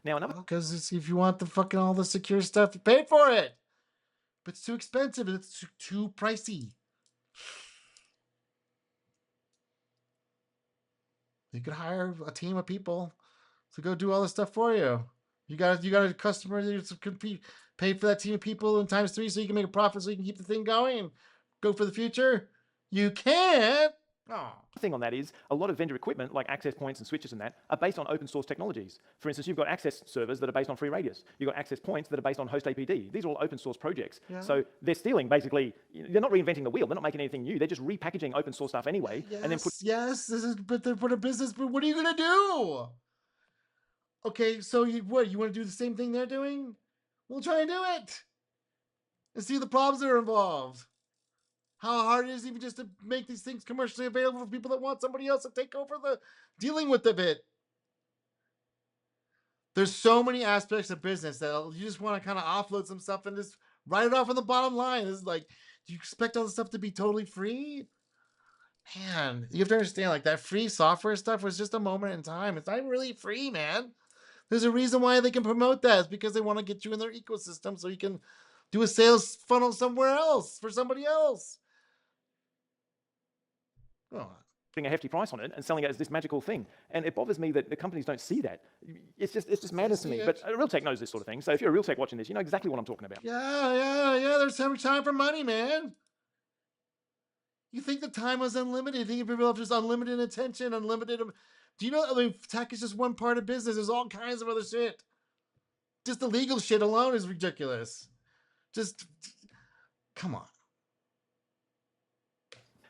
S2: Now, another...
S1: Because if you want the fucking all the secure stuff, you pay for it. But it's too expensive. It's too pricey. You could hire a team of people to go do all this stuff for you. You got a customer that compete, pay for that team of people in times 3 so you can make a profit so you can keep the thing going and go for the future. You can't. Oh.
S2: The thing on that is a lot of vendor equipment like access points and switches and that are based on open source technologies. For instance, you've got access servers that are based on FreeRadius. You've got access points that are based on host APD. These are all open source projects. Yeah. So they're stealing basically, they're not reinventing the wheel. They're not making anything new. They're just repackaging open source stuff anyway.
S1: Yes,
S2: and then
S1: but they're for a business, but what are you going to do? Okay, so you want to do the same thing they're doing? We'll try and do it. And see the problems that are involved. How hard it is even just to make these things commercially available for people that want somebody else to take over the dealing with of it. There's so many aspects of business that you just want to kind of offload some stuff and just write it off on the bottom line. It's like, do you expect all this stuff to be totally free? Man, you have to understand, like that free software stuff was just a moment in time. It's not really free, man. There's a reason why they can promote that. It's because they want to get you in their ecosystem so you can do a sales funnel somewhere else for somebody else.
S2: Putting a hefty price on it and selling it as this magical thing. And it bothers me that the companies don't see that. It's just madness to me. But Real Tech knows this sort of thing. So if you're a Real Tech watching this, you know exactly what I'm talking about.
S1: Yeah. There's so much time for money, man. You think the time was unlimited? You think people have just unlimited attention, unlimited... Do you know, I mean, tech is just one part of business. There's all kinds of other shit. Just the legal shit alone is ridiculous. Just, come on.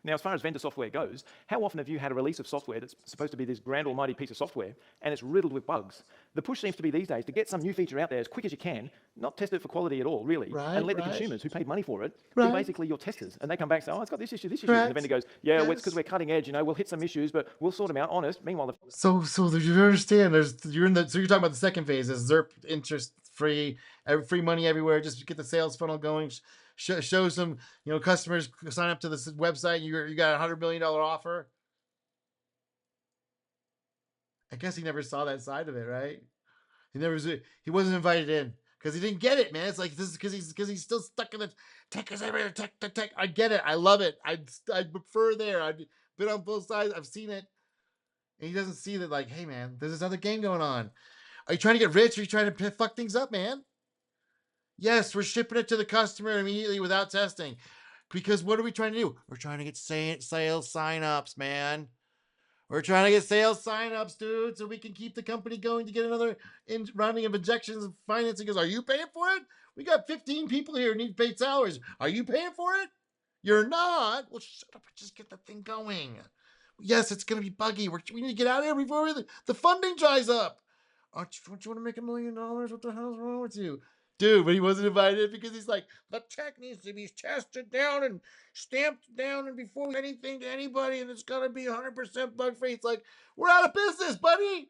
S2: Now, as far as vendor software goes, how often have you had a release of software that's supposed to be this grand almighty piece of software and it's riddled with bugs? The push seems to be these days to get some new feature out there as quick as you can, not test it for quality at all, really, and let the consumers who paid money for it be basically your testers. And they come back and say, oh, it's got this issue. And the vendor goes, yeah, well, it's because we're cutting edge, we'll hit some issues, but we'll sort them out, honest. Meanwhile,
S1: So you understand, so you're talking about the second phase, is ZERP interest free, free money everywhere, just get the sales funnel going. Show some, customers sign up to this website. You got $100 million offer. I guess he never saw that side of it, right? He wasn't invited in because he didn't get it, man. It's like this is because he's still stuck in the tech is everywhere, tech. I get it. I love it. I prefer there. I've been on both sides. I've seen it. And he doesn't see that, like, hey man, there's this other game going on. Are you trying to get rich? Or are you trying to fuck things up, man? Yes, we're shipping it to the customer immediately without testing. Because what are we trying to do? We're trying to get sales signups, man. We're trying to get sales signups, dude, so we can keep the company going to get another rounding of injections of financing. Because are you paying for it? We got 15 people here who need paid salaries. Are you paying for it? You're not. Well, shut up and just get the thing going. Yes, it's going to be buggy. We need to get out of here before the funding dries up. Don't you want to make $1 million? What the hell's wrong with you? Dude, but he wasn't invited because he's like, the tech needs to be tested down and stamped down and before we do anything to anybody, and it's going to be 100% bug free. It's like, we're out of business, buddy.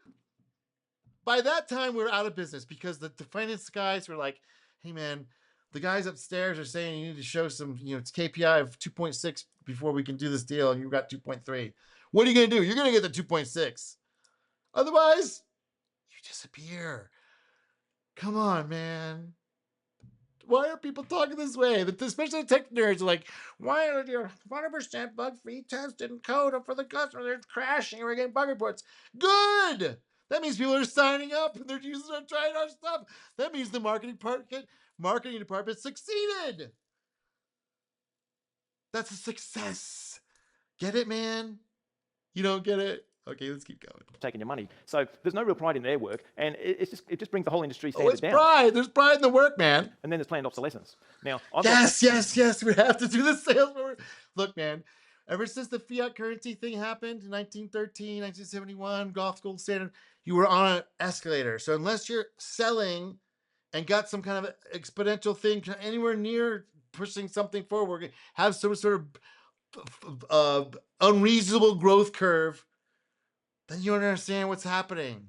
S1: By that time, we were out of business because the finance guys were like, hey, man, the guys upstairs are saying you need to show some, it's KPI of 2.6 before we can do this deal, and you got 2.3. What are you going to do? You're going to get the 2.6. Otherwise, you disappear. Come on, man. Why are people talking this way? Especially the tech nerds are like, why are you 100% bug free tested and code for the customer? They're crashing and we're getting bug reports. Good. That means people are signing up and they're using and trying our stuff. That means the marketing department succeeded. That's a success. Get it, man? You don't get it? Okay, let's keep going.
S2: taking your money. So there's no real pride in their work, and it just brings the whole industry
S1: Oh,
S2: standard
S1: it's
S2: down.
S1: pride. There's pride in the work, man.
S2: And then there's planned obsolescence. Now, I've got
S1: Yes. We have to do the sales. Look, man, ever since the fiat currency thing happened in 1913, 1971, golf gold standard, you were on an escalator. So unless you're selling and got some kind of exponential thing anywhere near pushing something forward, have some sort of unreasonable growth curve, then you don't understand what's happening.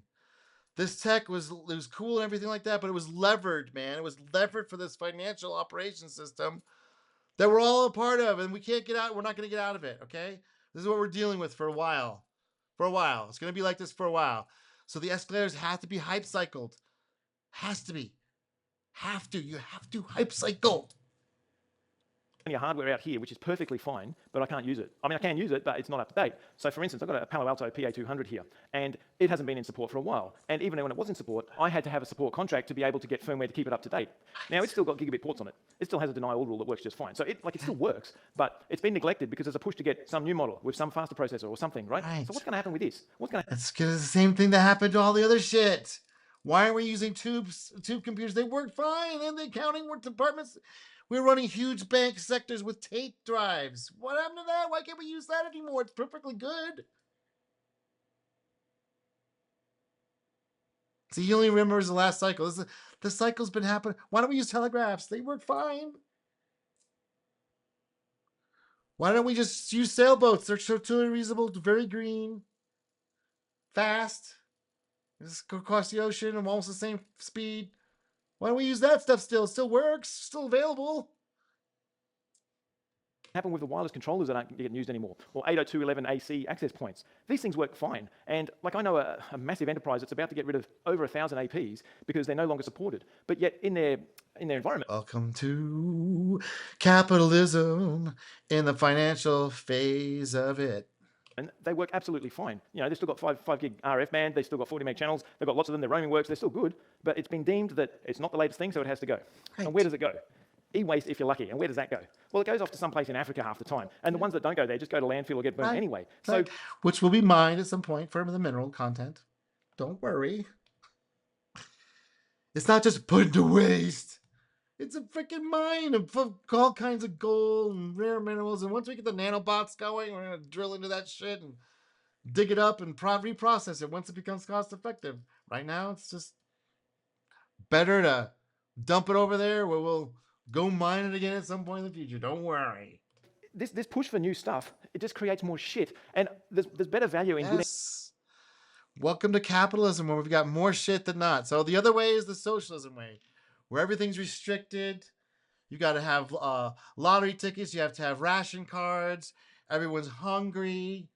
S1: This tech was cool and everything like that, but it was levered, man. It was levered for this financial operation system that we're all a part of, and we can't get out. We're not going to get out of it. Okay, this is what we're dealing with for a while. For a while, it's going to be like this for a while. So the escalators have to be hype cycled. Has to be. Have to. You have to hype cycle.
S2: plenty of hardware out here which is perfectly fine, but I can't use it. I mean, I can use it, but it's not up to date. So for instance, I've got a Palo Alto PA200 here, and it hasn't been in support for a while. And even when it was in support, I had to have a support contract to be able to get firmware to keep it up to date. Now, it's still got gigabit ports on it. It still has a deny all rule that works just fine. So it still works, but it's been neglected because there's a push to get some new model with some faster processor or something, right? So what's going to happen with this?
S1: It's the same thing that happened to all the other shit. Why are we using tube computers? They work fine. And the accounting departments, we're running huge bank sectors with tape drives. What happened to that? Why can't we use that anymore? It's perfectly good. See, he only remembers the last cycle. The cycle's been happening. Why don't we use telegraphs? They work fine. Why don't we just use sailboats? They're totally reasonable, very green, fast. Just go across the ocean, almost the same speed. Why don't we use that stuff still? It still works, still available.
S2: Happen with the wireless controllers that aren't getting used anymore, or 802.11ac access points. These things work fine. And like I know a massive enterprise that's about to get rid of over 1,000 APs because they're no longer supported. But yet in their environment.
S1: Welcome to capitalism in the financial phase of it.
S2: And they work absolutely fine. They've still got 5 gig RF band, they've still got 40 meg channels, they've got lots of them, their roaming works, they're still good, but it's been deemed that it's not the latest thing, so it has to go. Right. And where does it go? E-waste if you're lucky. And where does that go? Well, it goes off to some place in Africa half the time. And the ones that don't go there just go to landfill or get burned anyway. So,
S1: which will be mined at some point for the mineral content. Don't worry. It's not just put to waste. It's a freaking mine of all kinds of gold and rare minerals. And once we get the nanobots going, we're going to drill into that shit and dig it up and reprocess it once it becomes cost effective. Right now, it's just better to dump it over there where we'll go mine it again at some point in the future. Don't worry.
S2: This push for new stuff, it just creates more shit. And there's better value in getting...
S1: Welcome to capitalism where we've got more shit than not. So the other way is the socialism way, where everything's restricted. You got to have lottery tickets. You have to have ration cards. Everyone's hungry.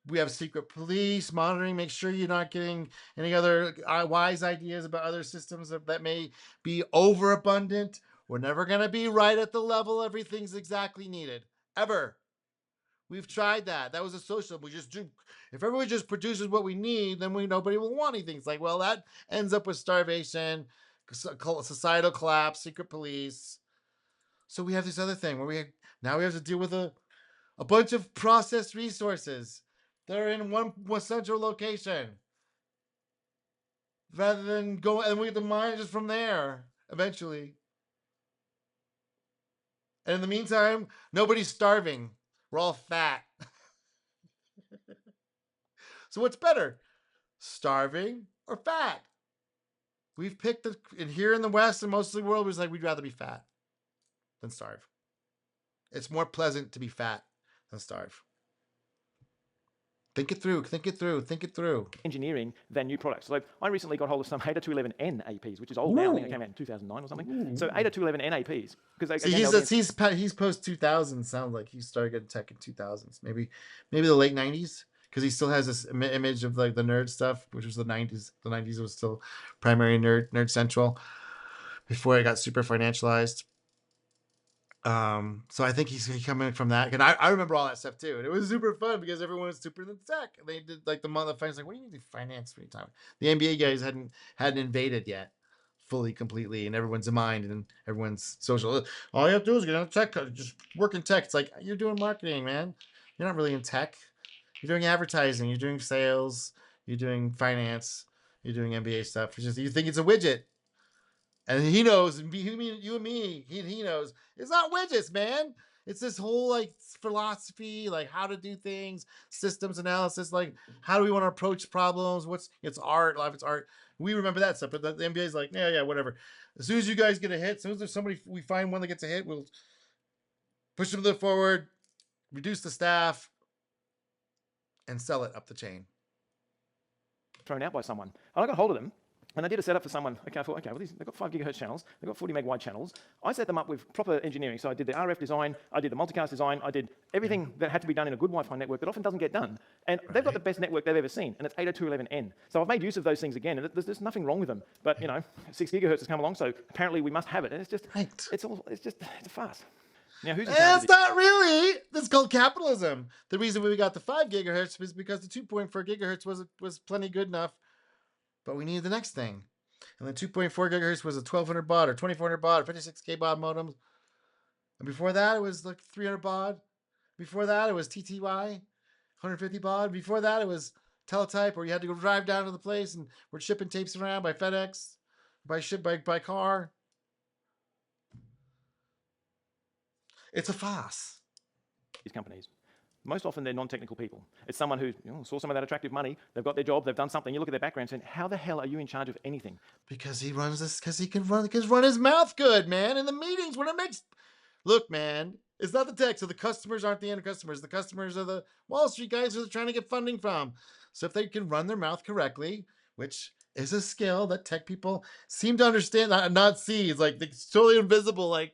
S1: We have secret police monitoring, make sure you're not getting any other wise ideas about other systems that may be overabundant. We're never going to be right at the level everything's exactly needed, ever. We've tried that. That was a social. We just do. If everybody just produces what we need, then nobody will want anything. It's like, well, that ends up with starvation, societal collapse, secret police. So we have this other thing where now we have to deal with a bunch of processed resources that are in one central location, rather than go and we have to mine just from there eventually. And in the meantime, nobody's starving. We're all fat. So what's better, starving or fat? We've picked and here in the West and most of the world was like we'd rather be fat than starve. It's more pleasant to be fat than starve. Think it through. Think it through. Think it through.
S2: Engineering than new products. So I recently got hold of some 802.11n APs, which is old now. I think it came out in 2009 or something. So 802.11n APs, because
S1: See,
S2: again,
S1: he's post 2000. Sounds like he started getting tech in 2000s, maybe the late 90s, because he still has this image of like the nerd stuff, which was the 90s. The 90s was still primary nerd central before it got super financialized. So I think he's coming from that, and I remember all that stuff too, and it was super fun because everyone was super into tech. And they did like the month of finance, like, what do you mean finance free time? The NBA guys hadn't invaded yet, fully, completely, and everyone's mind and everyone's social. All you have to do is get on tech, just work in tech. It's like you're doing marketing, man. You're not really in tech. You're doing advertising. You're doing sales. You're doing finance. You're doing MBA stuff. It's just you think it's a widget. And he knows, and you and me, he knows it's not widgets, man. It's this whole like philosophy, like how to do things, systems analysis, like how do we want to approach problems? It's art, life, it's art. We remember that stuff, but the NBA is like, yeah, whatever. As soon as you guys get a hit, as soon as there's somebody we find one that gets a hit, we'll push them to the forward, reduce the staff, and sell it up the chain.
S2: thrown out by someone. And I got hold of them, and I did a setup for someone. Okay, I thought, okay, well, they've got 5 gigahertz channels, they've got 40 meg wide channels. I set them up with proper engineering. So I did the RF design, I did the multicast design, I did everything that had to be done in a good Wi-Fi network that often doesn't get done. And they've got the best network they've ever seen, and it's 802.11n. So I've made use of those things again, and there's nothing wrong with them. But 6 gigahertz has come along, so apparently we must have it. And it's just,
S1: Right.
S2: it's a farce. Now, who's in
S1: And
S2: charge of
S1: it's
S2: this?
S1: not really. This is called capitalism. The reason we got the 5 gigahertz was because the 2.4 gigahertz was plenty good enough, but we needed the next thing. And the 2.4 gigahertz was a 1200 baud or 2400 baud or 56K baud modem. And before that, it was like 300 baud. Before that, it was TTY, 150 baud. Before that, it was teletype, where you had to go drive down to the place and we're shipping tapes around by FedEx, by car. It's a farce.
S2: These companies. Most often they're non-technical people. It's someone who saw some of that attractive money, they've got their job, they've done something, you look at their background and say, how the hell are you in charge of anything?
S1: Because he runs this, because he can run his mouth good, man, in the meetings when it makes. Look, man, it's not the tech. So the customers aren't the end customers. The customers are the Wall Street guys who are trying to get funding from. So if they can run their mouth correctly, which is a skill that tech people seem to understand, not see. It's like it's totally invisible. Like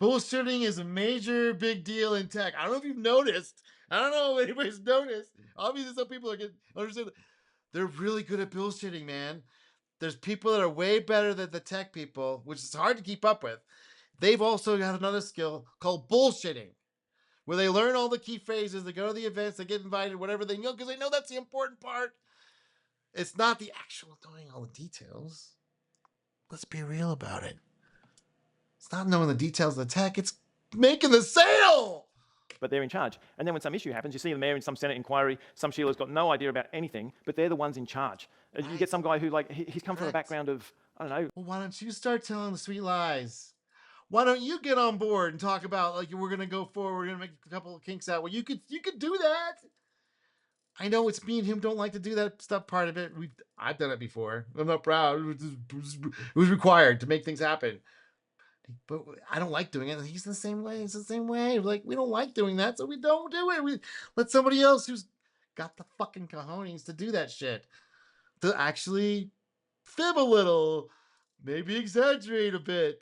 S1: bullshitting is a major big deal in tech. I don't know if you've noticed. I don't know if anybody's noticed. Obviously, some people are getting understand. They're really good at bullshitting, man. There's people that are way better than the tech people, which is hard to keep up with. They've also got another skill called bullshitting, where they learn all the key phrases, they go to the events, they get invited, whatever they know, because they know that's the important part. It's not the actual knowing all the details. Let's be real about it. It's not knowing the details of the tech, it's making the sale.
S2: But they're in charge. And then when some issue happens, you see the mayor in some Senate inquiry, some Sheila's got no idea about anything, but they're the ones in charge. Right. You get some guy who, like, he's come from a background of, I don't know.
S1: Well, why don't you start telling the sweet lies? Why don't you get on board and talk about, like, we're gonna go forward, we're gonna make a couple of kinks out? Well, you could do that. I know it's me and him don't like to do that stuff part of it. I've done it before. I'm not proud. It was required to make things happen. But I don't like doing it. He's the same way. It's the same way. Like, we don't like doing that, so we don't do it. We let somebody else who's got the fucking cojones to do that shit, to actually fib a little, maybe exaggerate a bit.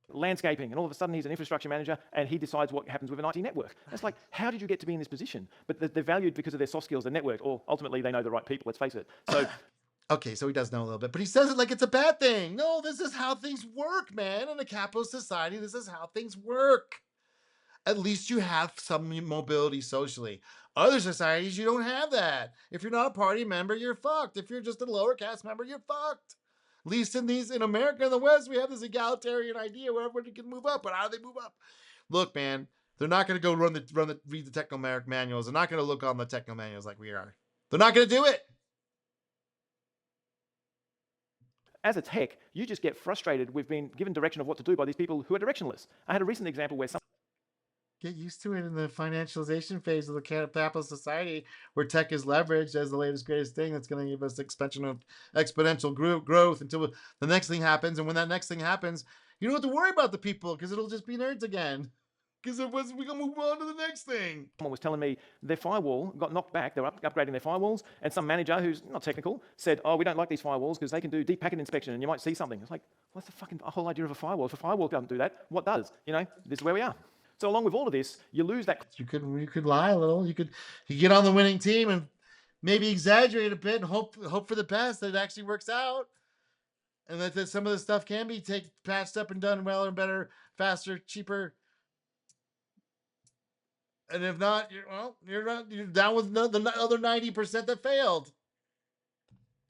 S2: landscaping, and all of a sudden he's an infrastructure manager and he decides what happens with an IT network. It's like, how did you get to be in this position? But they're valued because of their soft skills, their network, or ultimately they know the right people, let's face it. So
S1: Okay, so he does know a little bit, but he says it like it's a bad thing. No, this is how things work, man. In a capitalist society, this is how things work. At least you have some mobility socially. Other societies, you don't have that. If you're not a party member, you're fucked. If you're just a lower caste member, you're fucked. At least in America and the West, we have this egalitarian idea where everybody can move up. But how do they move up? Look, man, they're not going to go read the techno manuals. They're not going to look on the techno manuals like we are. They're not going to do it.
S2: as a tech, you just get frustrated with being given direction of what to do by these people who are directionless. I had a recent example where
S1: Get used to it in the financialization phase of the capitalist society, where tech is leveraged as the latest greatest thing that's going to give us exponential growth until the next thing happens. And when that next thing happens, you don't have to worry about the people because it'll just be nerds again. Because we can move on to the next thing.
S2: someone was telling me their firewall got knocked back, they were upgrading their firewalls, and some manager who's not technical said, oh, we don't like these firewalls because they can do deep packet inspection and you might see something. It's like, what's the fucking whole idea of a firewall? If a firewall doesn't do that, what does? This is where we are. So along with all of this, you lose that.
S1: You could lie a little. You get on the winning team and maybe exaggerate a bit and hope for the best that it actually works out, and that some of the stuff can be patched up and done well and better, faster, cheaper. And if not, you're down with the other 90% that failed.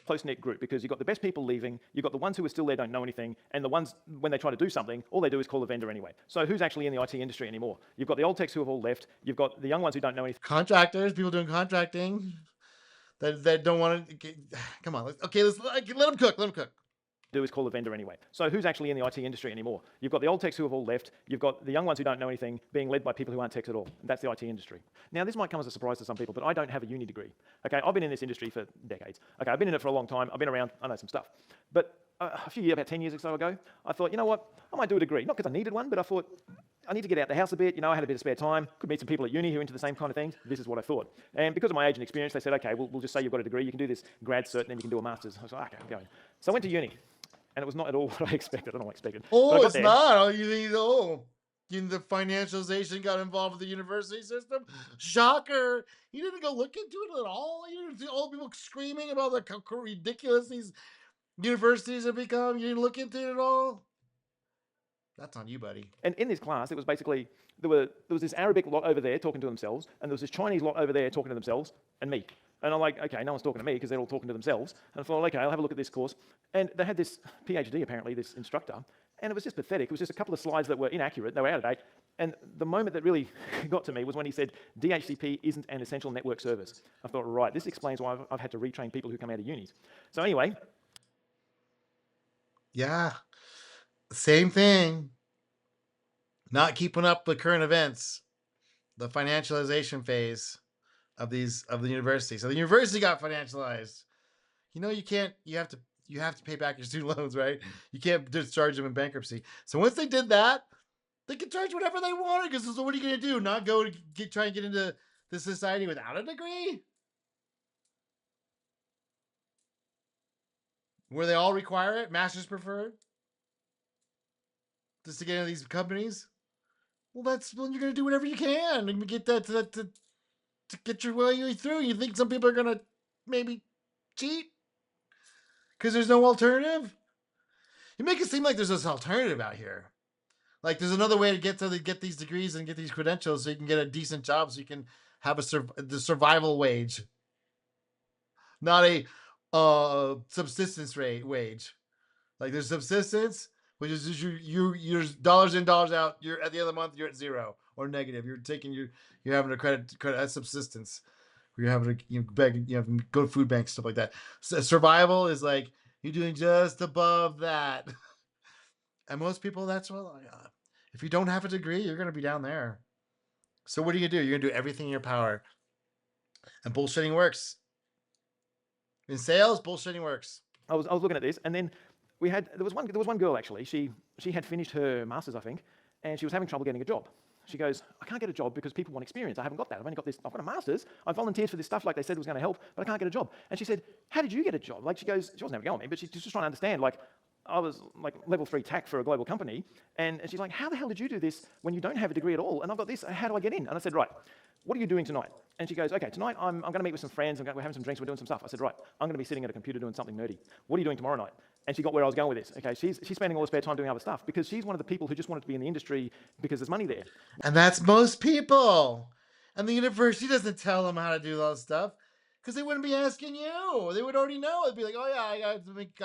S2: Close-knit group, because you've got the best people leaving, you've got the ones who are still there, don't know anything, and the ones, when they try to do something, all they do is call the vendor anyway. So who's actually in the IT industry anymore? You've got the old techs who have all left, you've got the young ones who don't know anything.
S1: Contractors, people doing contracting that don't want to. Come on, let them cook.
S2: Do is call the vendor anyway. So who's actually in the IT industry anymore? You've got the old techs who have all left, you've got the young ones who don't know anything being led by people who aren't techs at all. That's the IT industry. Now this might come as a surprise to some people, but I don't have a uni degree. Okay, I've been in this industry for decades. Okay, I've been in it for a long time, I've been around, I know some stuff. But a few years, about 10 years or so ago, I thought, you know what, I might do a degree. Not because I needed one, but I thought, I need to get out the house a bit. I had a bit of spare time. Could meet some people at uni who are into the same kind of things. This is what I thought. And because of my age and experience, they said, okay, we'll just say you've got a degree. You can do this grad cert, and then you can do a master's. I was like, okay, I'm going. So I went to uni, and it was not at all what I expected. I don't know what I expected.
S1: Oh, it's not. Oh, you think, the financialization got involved with the university system? Shocker. You didn't go look into it at all? You didn't see all the people screaming about how ridiculous these universities have become? You didn't look into it at all? That's on you, buddy.
S2: And in this class, it was basically, there was this Arabic lot over there talking to themselves, and there was this Chinese lot over there talking to themselves, and me. And I'm like, okay, no one's talking to me because they're all talking to themselves. And I thought, okay, I'll have a look at this course. And they had this PhD, apparently, this instructor, and it was just pathetic. It was just a couple of slides that were inaccurate, they were out of date. And the moment that really got to me was when he said, DHCP isn't an essential network service. I thought, right, this explains why I've had to retrain people who come out of unis. So anyway.
S1: Yeah, same thing. Not keeping up with current events, the financialization phase of the university. So the university got financialized. You have to pay back your student loans, right? You can't discharge them in bankruptcy. So once they did that, they could charge whatever they wanted. Because so what are you going to do? Not go to try and get into the society without a degree? Where they all require it, master's preferred, just to get into these companies. Well, you're going to do whatever you can and get that to get your way through. You think some people are going to maybe cheat because there's no alternative? You make it seem like there's this alternative out here. Like there's another way to get these degrees and get these credentials so you can get a decent job, so you can have the survival wage, not a subsistence wage. Like there's subsistence, which is your dollars in, dollars out. You're at the end of the month, you're at zero or negative. You're having a credit as subsistence. You're having to go to food banks, stuff like that. So survival is like you're doing just above that. And most people, that's what. If you don't have a degree, you're going to be down there. So what are you going to do? You're going to do everything in your power. And bullshitting works. In sales, bullshitting works.
S2: I was looking at this, and then there was one girl actually. She had finished her master's, I think, and she was having trouble getting a job. She goes, I can't get a job because people want experience. I haven't got that. I've got a master's. I volunteered for this stuff like they said was going to help, but I can't get a job. And she said, how did you get a job? Like she wasn't ever going with me, but she's just trying to understand, like, I was like level 3 tech for a global company. And she's like, how the hell did you do this when you don't have a degree at all? And I've got this, how do I get in? And I said, right, what are you doing tonight? And she goes, okay, tonight I'm going to meet with some friends, we're having some drinks, we're doing some stuff. I said, right, I'm going to be sitting at a computer doing something nerdy. What are you doing tomorrow night? And she got where I was going with this. Okay, she's spending all her spare time doing other stuff because she's one of the people who just wanted to be in the industry because there's money there.
S1: And that's most people. And the university doesn't tell them how to do all that stuff because they wouldn't be asking you. They would already know. It'd be like, oh yeah,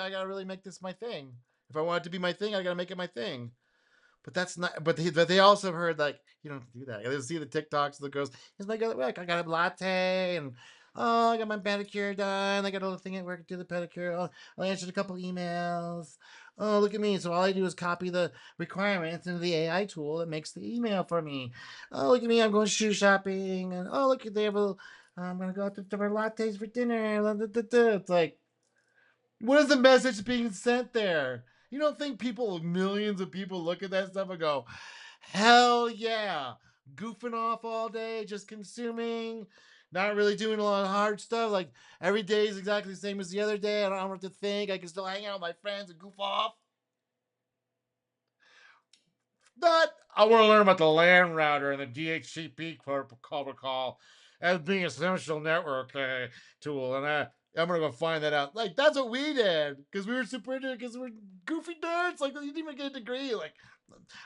S1: I gotta really make this my thing. If I want it to be my thing, I gotta make it my thing. But that's not. But they also have heard like you don't have to do that. They see the TikToks of the girls. Here's my girl at work. I got a latte and oh, I got my pedicure done. I got a little thing at work to do the pedicure. Oh, I answered a couple emails. Oh, look at me. So all I do is copy the requirements into the AI tool that makes the email for me. Oh, look at me. I'm going shoe shopping. And oh, look at they have a. I'm gonna go out to our lattes for dinner. It's like, what is the message being sent there? You don't think millions of people look at that stuff and go, hell yeah, goofing off all day, just consuming, not really doing a lot of hard stuff. Like every day is exactly the same as the other day. I don't have to think. I can still hang out with my friends and goof off. But I want to learn about the LAN router and the DHCP protocol as being a social network tool. And I'm going to go find that out. Like, that's what we did because we were super into it because we're goofy nerds. Like, you didn't even get a degree. Like,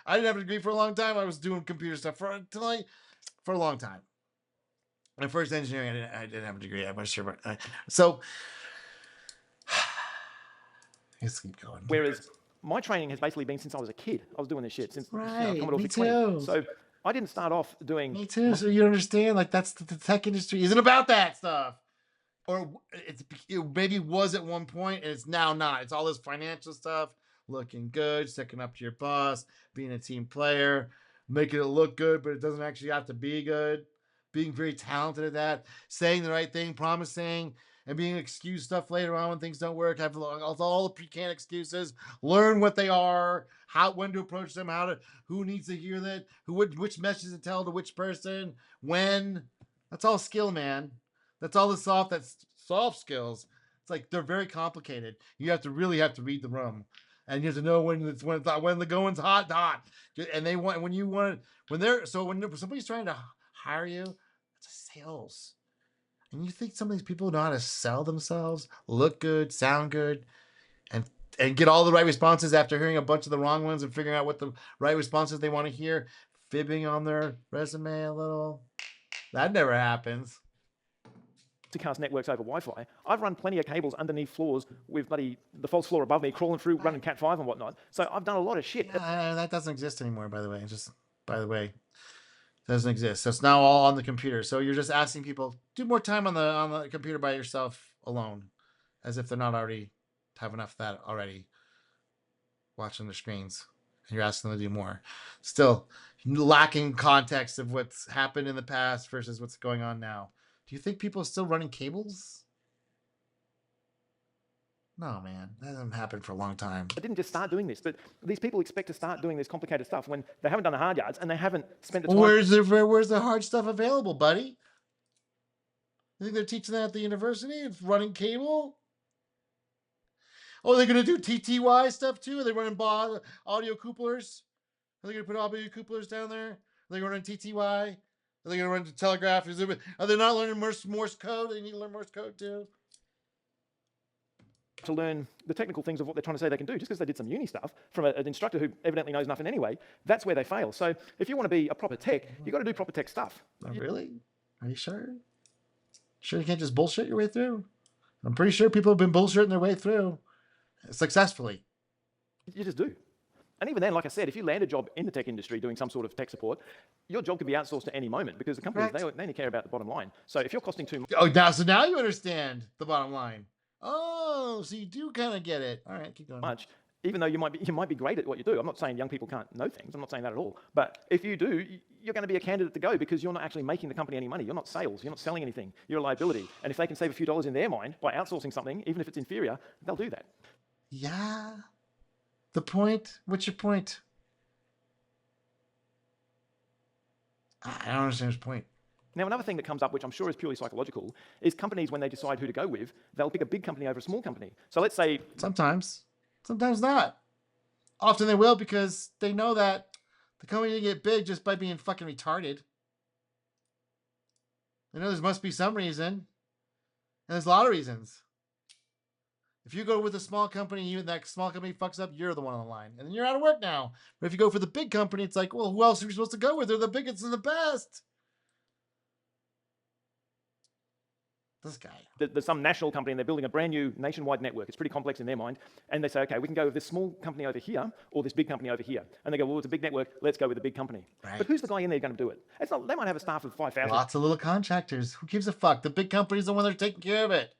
S1: I didn't have a degree for a long time. I was doing computer stuff for a long time. My first engineering, I didn't have a degree. I'm not sure. But so, let's keep going.
S2: Whereas my training has basically been since I was a kid. I was doing this shit since
S1: Right,
S2: Commodore
S1: me
S2: 620.
S1: too.
S2: So I didn't start off doing.
S1: Me too. So you understand, like that's the tech industry isn't about that stuff, or it maybe was at one point, and it's now not. It's all this financial stuff, looking good, sticking up to your boss, being a team player, making it look good, but it doesn't actually have to be good. Being very talented at that, saying the right thing, promising, and being excuse stuff later on when things don't work. Have all the pre-canned excuses. Learn what they are, when to approach them, who needs to hear that, which message to tell to which person, when. That's all skill, man. That's all the soft skills. It's like they're very complicated. You really have to read the room, and you have to know when the going's hot. And they want when somebody's trying to hire you, it's a sales. And you think some of these people know how to sell themselves, look good, sound good, and get all the right responses after hearing a bunch of the wrong ones and figuring out what the right responses they want to hear, fibbing on their resume a little. That never happens.
S2: Cast networks over Wi-Fi. I've run plenty of cables underneath floors with the false floor above me, crawling through, running Cat5 and whatnot. So I've done a lot of shit.
S1: That doesn't exist anymore, by the way. Doesn't exist. So it's now all on the computer. So you're just asking people do more time on the computer by yourself alone, as if they're not already have enough of that already watching the screens. And you're asking them to do more. Still lacking context of what's happened in the past versus what's going on now. Do you think people are still running cables? No, man. That hasn't happened for a long time.
S2: I didn't just start doing this, but these people expect to start doing this complicated stuff when they haven't done the hard yards and they haven't spent the time.
S1: Where's the hard stuff available, buddy? You think they're teaching that at the university? It's running cable? Oh, they're going to do TTY stuff too? Are they running audio couplers? Are they going to put audio couplers down there? Are they going to run TTY? Are they going to run the telegraph? Are they not learning Morse code? They need to learn Morse code too?
S2: To learn the technical things of what they're trying to say they can do, just because they did some uni stuff from an instructor who evidently knows nothing anyway, that's where they fail. So if you want to be a proper tech, you've got to do proper tech stuff.
S1: Oh, really? Are you sure? Sure you can't just bullshit your way through? I'm pretty sure people have been bullshitting their way through successfully.
S2: You just do. And even then, like I said, if you land a job in the tech industry doing some sort of tech support, your job could be outsourced at any moment because the companies, they only care about the bottom line. So if you're costing too much...
S1: Oh, now you understand the bottom line. Oh, so you do kind of get it. All right, keep going.
S2: Even though you might be great at what you do. I'm not saying young people can't know things. I'm not saying that at all. But if you do, you're going to be a candidate to go because you're not actually making the company any money. You're not sales. You're not selling anything. You're a liability. And if they can save a few dollars in their mind by outsourcing something, even if it's inferior, they'll do that.
S1: Yeah. The point? What's your point? I don't understand his point.
S2: Now, another thing that comes up, which I'm sure is purely psychological, is companies, when they decide who to go with, they'll pick a big company over a small company. So let's say...
S1: Sometimes. Sometimes not. Often they will because they know that the company didn't get big just by being fucking retarded. They know there must be some reason, and there's a lot of reasons. If you go with a small company, even that small company fucks up, you're the one on the line. And then you're out of work now. But if you go for the big company, it's like, well, who else are we supposed to go with? They're the biggest and the best. This guy.
S2: There's some national company and they're building a brand new nationwide network. It's pretty complex in their mind. And they say, okay, we can go with this small company over here or this big company over here. And they go, well, it's a big network. Let's go with the big company.
S1: Right.
S2: But who's the guy in there going to do it? It's not, they might have a staff of 5,000.
S1: Lots of little contractors. Who gives a fuck? The big company's the one that are taking care of it.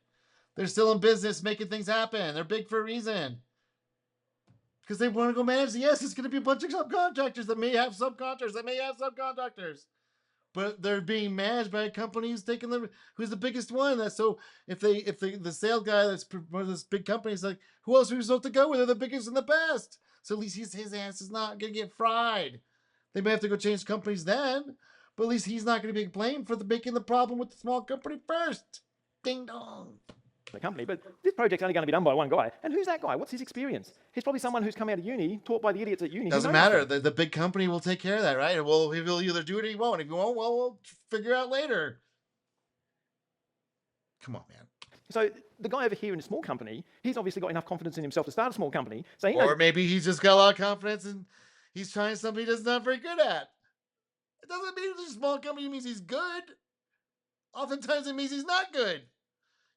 S1: They're still in business making things happen. They're big for a reason. Because they want to go manage. Yes, it's going to be a bunch of subcontractors that may have subcontractors. But they're being managed by a company who's taking them, who's the biggest one. So if the sales guy that's one of this big company is like, who else are we supposed to go with? They're the biggest and the best. So at least his ass is not going to get fried. They may have to go change companies then, but at least he's not going to be blamed for making the problem with the small company first. Ding dong.
S2: The company, but this project's only going to be done by one guy. And who's that guy? What's his experience? He's probably someone who's come out of uni, taught by the idiots at uni.
S1: Doesn't matter. The big company will take care of that, right? Well, he'll either do it or he won't. If he won't, well, we'll figure out later. Come on, man.
S2: So the guy over here in a small company, he's obviously got enough confidence in himself to start a small company. So
S1: or maybe he's just got a lot of confidence and he's trying something he's not very good at. It doesn't mean it's a small company means he's good. Oftentimes it means he's not good.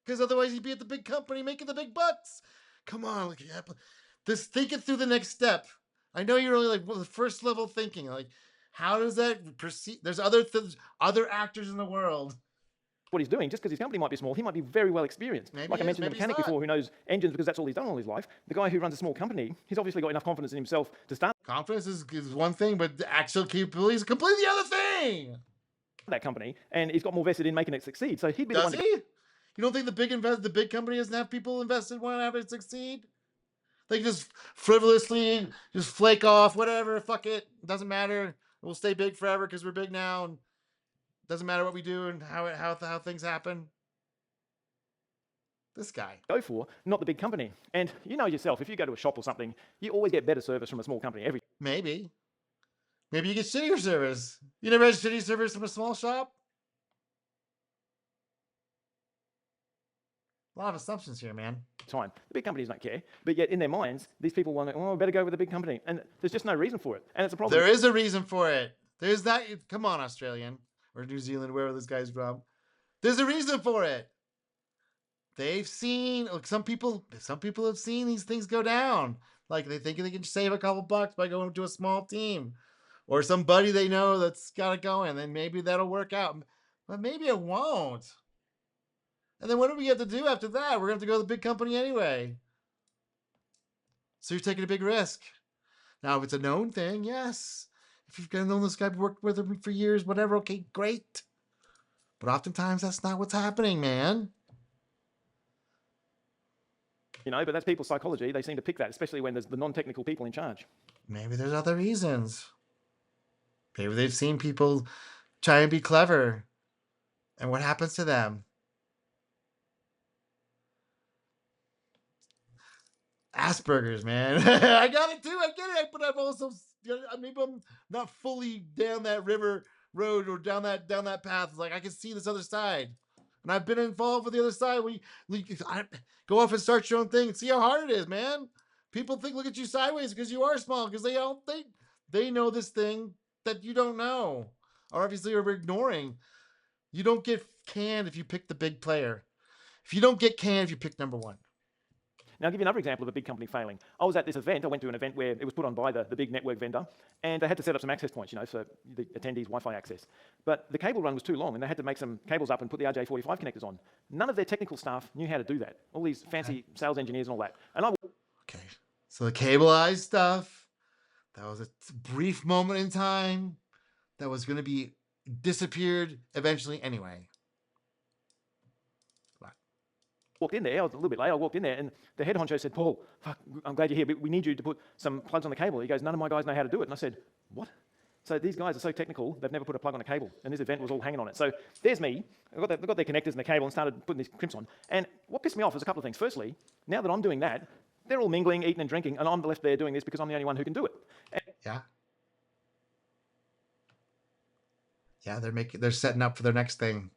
S1: Because otherwise he'd be at the big company making the big bucks. Come on, look at this. Think it through the next step. I know you're only like the first level thinking. Like, how does that proceed? There's other actors in the world.
S2: What he's doing, just because his company might be small, he might be very well experienced.
S1: Maybe
S2: like I mentioned, the mechanic before who knows engines because that's all he's done all his life. The guy who runs a small company, he's obviously got enough confidence in himself to start.
S1: Confidence is one thing, but the actual capability is completely the other thing.
S2: That company, and he's got more vested in making it succeed. So he'd be
S1: Does
S2: the one.
S1: he? You don't think the big company doesn't have people invested want to have it succeed? They just frivolously just flake off, whatever, fuck it, doesn't matter. We'll stay big forever because we're big now, and doesn't matter what we do and how things happen. This guy.
S2: Go for, not the big company. And you know yourself, if you go to a shop or something, you always get better service from a small company.
S1: Maybe you get shittier service. You never had shitty service from a small shop? A lot of assumptions here, man.
S2: Time. The big companies don't care, but yet in their minds, these people want to, oh, I better go with the big company. And there's just no reason for it. And it's a problem.
S1: There is a reason for it. There's that. Come on, Australian or New Zealand, wherever this guy's from. There's a reason for it. They've seen, look, some people have seen these things go down. Like they think they can save a couple bucks by going to a small team or somebody they know that's got it going. Then maybe that'll work out, but maybe it won't. And then what do we have to do after that? We're going to have to go to the big company anyway. So you're taking a big risk. Now, if it's a known thing, yes. If you've known this guy, worked with him for years, whatever, okay, great. But oftentimes that's not what's happening, man.
S2: You know, but that's people's psychology. They seem to pick that, especially when there's the non-technical people in charge.
S1: Maybe there's other reasons. Maybe they've seen people try and be clever. And what happens to them? Asperger's, man. I got it too. I get it. But I'm also, maybe I'm not fully down that river road or down that path. Like I can see this other side, and I've been involved with the other side. We go off and start your own thing and see how hard it is, man. People look at you sideways because you are small because they know this thing that you don't know, or obviously are ignoring. You don't get canned if you pick the big player. If you don't get canned if you pick number one.
S2: Now, I'll give you another example of a big company failing. I was at this event. I went to an event where it was put on by the big network vendor, and they had to set up some access points, for the attendees' Wi-Fi access. But the cable run was too long, and they had to make some cables up and put the RJ45 connectors on. None of their technical staff knew how to do that. All these fancy sales engineers and all that. And
S1: okay, so the cableized stuff, that was a brief moment in time that was going to be disappeared eventually anyway.
S2: walked in there, I was a little bit late, I walked in there and the head honcho said, Paul, fuck, I'm glad you're here, but we need you to put some plugs on the cable. He goes, none of my guys know how to do it. And I said, what? So these guys are so technical, they've never put a plug on a cable. And this event was all hanging on it. So there's me, I've got their connectors and the cable and started putting these crimps on. And what pissed me off was a couple of things. Firstly, now that I'm doing that, they're all mingling, eating and drinking, and I'm left there doing this because I'm the only one who can do it.
S1: Yeah. Yeah, they're setting up for their next thing.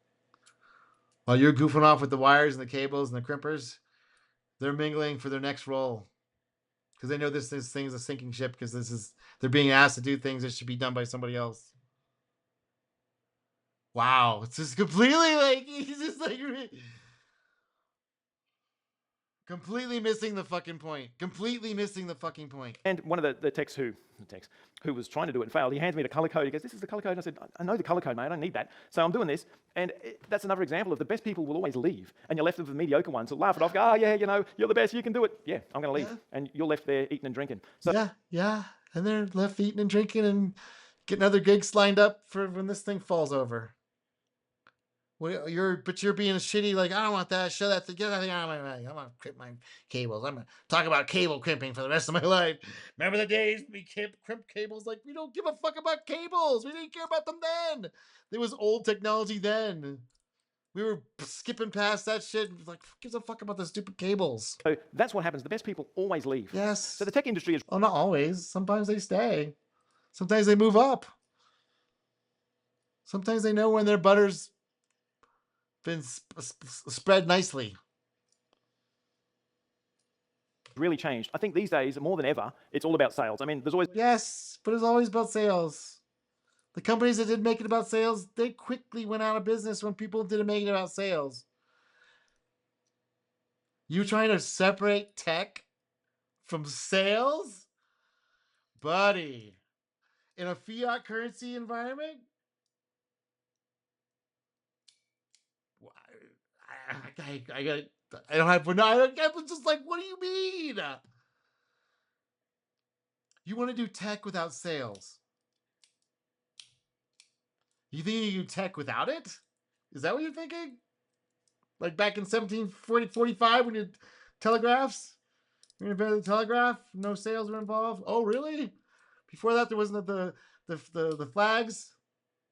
S1: While you're goofing off with the wires and the cables and the crimpers, they're mingling for their next role. Because they know this thing is a sinking ship because they're being asked to do things that should be done by somebody else. Wow. It's just completely like he's just like completely missing the fucking point. Completely missing the fucking point.
S2: And one of the techs who was trying to do it and failed, he hands me the color code. He goes, "This is the color code." And I said, "I know the color code, mate. I don't need that." So I'm doing this. And that's another example of the best people will always leave. And you're left with the mediocre ones who laugh it off, go, "Oh, yeah, you're the best. You can do it." Yeah, I'm going to leave.
S1: Yeah.
S2: And you're left there eating and drinking. So
S1: Yeah. And they're left eating and drinking and getting other gigs lined up for when this thing falls over. Well, you're being a shitty, like, I don't want that. Show that. Get that thing out of my way. I'm gonna crimp my cables. I'm gonna talk about cable crimping for the rest of my life. Remember the days we crimp cables? Like, we don't give a fuck about cables. We didn't care about them then. There was old technology then. We were skipping past that shit. Like, who gives a fuck about the stupid cables?
S2: that's what happens. The best people always leave.
S1: Yes.
S2: So the tech industry is
S1: Oh, not always. Sometimes they stay. Sometimes they move up. Sometimes they know when their butter's been spread nicely.
S2: really changed. I think these days, more than ever, it's all about sales. I mean, there's always
S1: Yes, but it's always about sales. The companies that did make it about sales, they quickly went out of business when people didn't make it about sales. You trying to separate tech from sales? Buddy, in a fiat currency environment? I don't have, I was just like, what do you mean? You want to do tech without sales? You think you can do tech without it? Is that what you're thinking? Like back in 1745 when you telegraphs? You invented the telegraph? No sales were involved? Oh, really? Before that, there wasn't the flags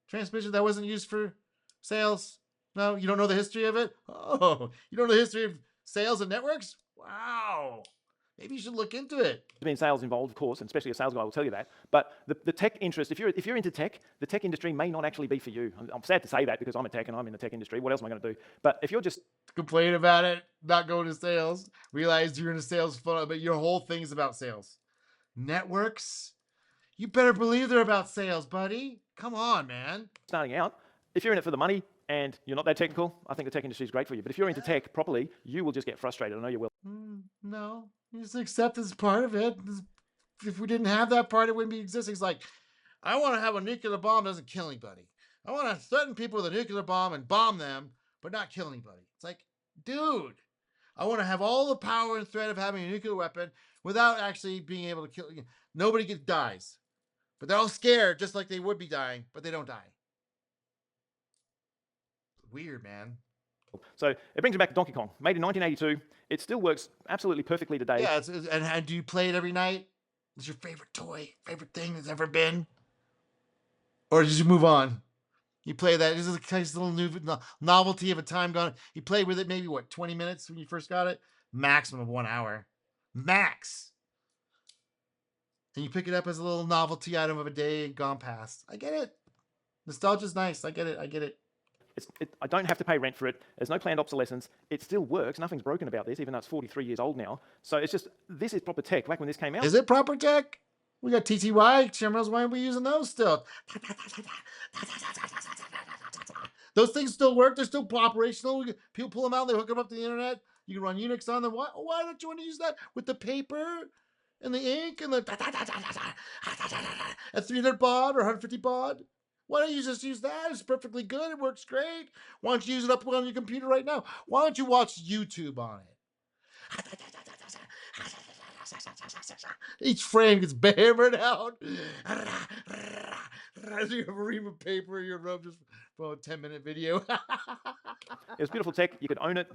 S1: transmission that wasn't used for sales? No, you don't know the history of it? Oh, you don't know the history of sales and networks? Wow. Maybe you should look into it.
S2: There's been sales involved, of course, and especially a sales guy will tell you that. But the tech interest, if you're into tech, the tech industry may not actually be for you. I'm sad to say that because I'm a tech and I'm in the tech industry. What else am I going to do? But if you're just
S1: complain about it, not going to sales, realize you're in a sales funnel, but your whole thing's about sales. Networks, you better believe they're about sales, buddy. Come on, man.
S2: starting out, if you're in it for the money and you're not that technical, I think the tech industry is great for you. But if you're into tech properly, you will just get frustrated. I know you will.
S1: No, you just accept this part of it. If we didn't have that part, it wouldn't be existing. It's like, I want to have a nuclear bomb that doesn't kill anybody. I want to threaten people with a nuclear bomb and bomb them, but not kill anybody. It's like, dude, I want to have all the power and threat of having a nuclear weapon without actually being able to kill. Nobody dies, but they're all scared, just like they would be dying, but they don't die. Weird, man.
S2: So it brings me back to Donkey Kong, made in 1982. It still works absolutely perfectly today.
S1: Yeah, and do you play it every night? Is your favorite toy, favorite thing that's ever been? Or did you move on? You play that. This is a nice little new novelty of a time gone. You played with it maybe, 20 minutes when you first got it? Maximum of 1 hour. Max. And you pick it up as a little novelty item of a day gone past. I get it. Nostalgia's nice. I get it.
S2: I don't have to pay rent for it. There's no planned obsolescence. It still works. Nothing's broken about this, even though it's 43 years old now. So it's just, this is proper tech. Back when this came out.
S1: Is it proper tech? We got TTY terminals. Why aren't we using those still? Those things still work. They're still operational. People pull them out. They hook them up to the internet. You can run Unix on them. Why don't you want to use that with the paper and the ink and the at 300 baud or 150 baud? Why don't you just use that? It's perfectly good. It works great. Why don't you use it up on your computer right now? Why don't you watch YouTube on it? Each frame gets hammered out. You have a ream of paper, you rub just for a 10-minute video.
S2: It was beautiful tech. You could own it,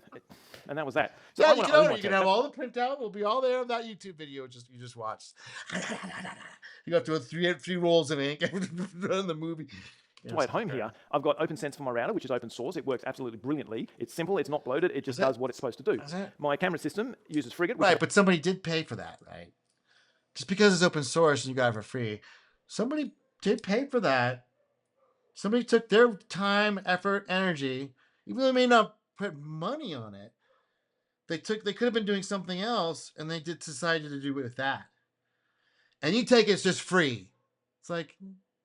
S2: and that was that. So
S1: yeah,
S2: I
S1: you
S2: wanna
S1: can own
S2: my
S1: it. You can
S2: tech.
S1: have all the printout. Will be all there of that YouTube video. You just watched. You got to three rolls of ink. Run the movie.
S2: why at
S1: South
S2: home here,
S1: Korea.
S2: I've got OpenSense for my router, which is open source. It works absolutely brilliantly. It's simple, it's not bloated, it
S1: Is
S2: just
S1: it?
S2: does what it's supposed to do.
S1: Is it?
S2: My camera system uses Frigate, which is
S1: Right, but somebody did pay for that, right? Just because it's open source and you got it for free, somebody did pay for that. Somebody took their time, effort, energy, even though they may not put money on it. They could have been doing something else, and they did decided to do it with that. And you take it's just free. It's like,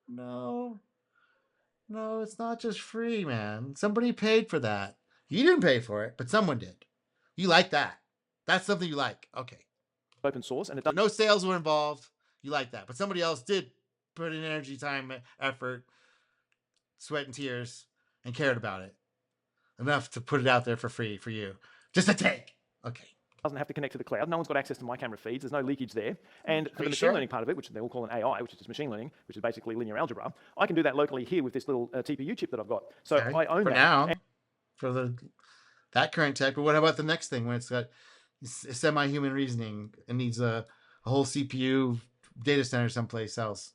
S1: no, no, it's not just free, man. Somebody paid for that. You didn't pay for it, but someone did. You like that. That's something you like. Okay.
S2: open source, and it
S1: So
S2: does
S1: no sales were involved. You like that. But somebody else did put in energy, time, effort, sweat, and tears and cared about it enough to put it out there for free for you. Just a take. Okay.
S2: doesn't have to connect to the cloud. No one's got access to my camera feeds. There's no leakage there. And for
S1: Are
S2: the
S1: you
S2: machine
S1: sure?
S2: learning part of it, which they all call an AI, which is just machine learning, which is basically linear algebra, I can do that locally here with this little TPU chip that I've got. So
S1: Okay.
S2: I own
S1: For
S2: that.
S1: now, for that current tech. But what about the next thing when it's got semi-human reasoning and needs a whole CPU data center someplace else?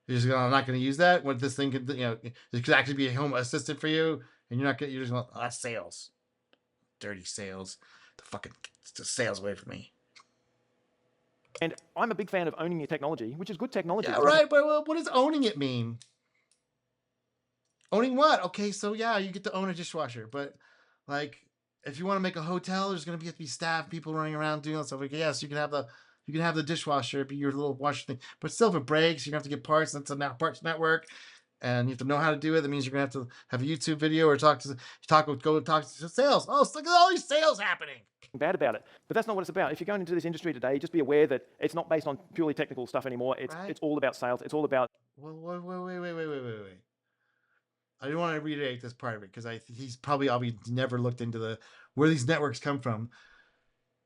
S1: You're just gonna, I'm not going to use that. What this thing could, it could actually be a home assistant for you, and you're not going. You're just going, oh, that's sales, dirty sales. The fucking sales away from me.
S2: And I'm a big fan of owning your technology, which is good technology.
S1: Yeah,
S2: There's nothing
S1: right. But what does owning it mean? Owning what? Okay, so yeah, you get to own a dishwasher, but like if you want to make a hotel, there's gonna be staff, people running around doing all stuff. Like yes, you can have the dishwasher be your little washer thing, but still if it breaks, you're gonna have to get parts. That's a parts network, and you have to know how to do it. That means you're gonna have to have a YouTube video or go talk to sales. Oh, so look at all these sales happening.
S2: bad about it. But that's not what it's about. If you're going into this industry today, just be aware that it's not based on purely technical stuff anymore.
S1: Right?
S2: It's all about sales. It's all about
S1: Well, wait. I didn't want to reiterate this part of it because he's probably never looked into where these networks come from.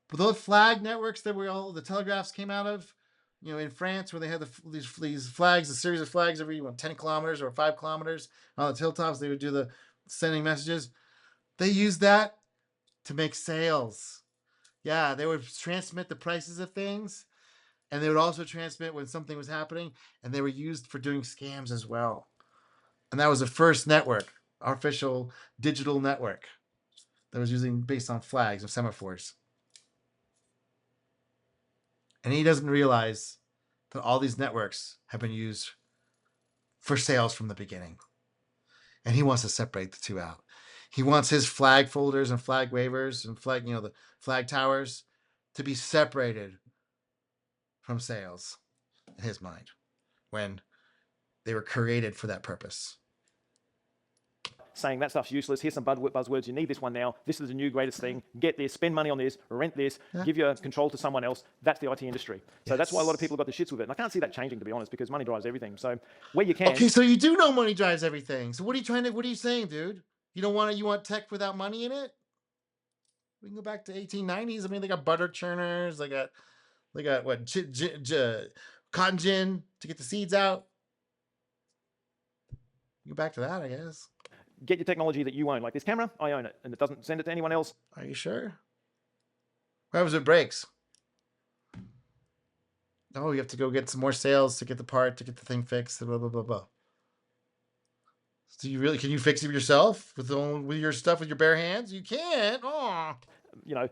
S1: But those flag networks that the telegraphs came out of, in France where they had these flags, a series of flags every 10 kilometers or 5 kilometers on the hilltops, they would do the sending messages. They used that to make sales. Yeah, they would transmit the prices of things, and they would also transmit when something was happening, and they were used for doing scams as well. And that was the first network, artificial digital network that was based on flags of semaphores. And he doesn't realize that all these networks have been used for sales from the beginning. And he wants to separate the two out. He wants his flag folders and flag wavers and the flag towers to be separated from sales in his mind when they were created for that purpose.
S2: saying that stuff's useless. Here's some buzzwords. You need this one now. This is the new greatest thing. Get this, spend money on this, rent this, give your control to someone else. That's the IT industry. So that's why a lot of people have got the shits with it. And I can't see that changing, to be honest, because money drives everything. So where you can.
S1: Okay, so you do know money drives everything. So what are you saying, dude? You want tech without money in it? We can go back to 1890s. I mean, they got butter churners. They got what? Cotton gin to get the seeds out. Go back to that, I guess.
S2: Get your technology that you own. Like this camera, I own it, and it doesn't send it to anyone else.
S1: Are you sure? What happens if it breaks? Oh, you have to go get some more sales to get the part, to get the thing fixed, blah, blah, blah, blah. So can you fix it yourself with your stuff with your bare hands? You can't. Oh.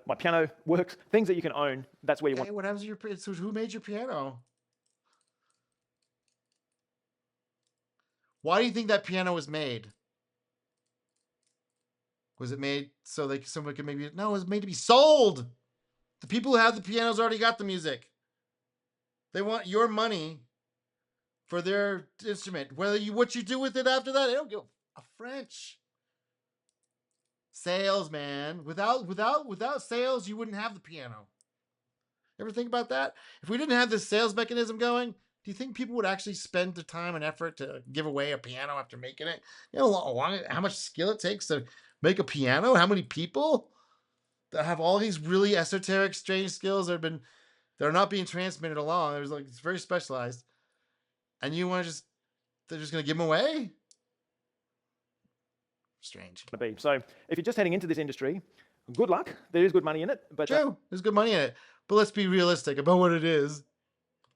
S2: My piano works. Things that you can own. That's where you want.
S1: What happens to so who made your piano? Why do you think that piano was made? Was it made so someone could maybe? No, it was made to be sold. The people who have the pianos already got the music. They want your money for their instrument. What you do with it after that, they don't give a French. Sales, man. Without sales, you wouldn't have the piano. Ever think about that? If we didn't have this sales mechanism going, do you think people would actually spend the time and effort to give away a piano after making it? You know how much skill it takes to make a piano? How many people that have all these really esoteric, strange skills that are not being transmitted along? It's very specialized. And they're just gonna give them away? Strange.
S2: So if you're just heading into this industry, good luck. There is good money in it, but
S1: True, there's good money in it. But let's be realistic about what it is.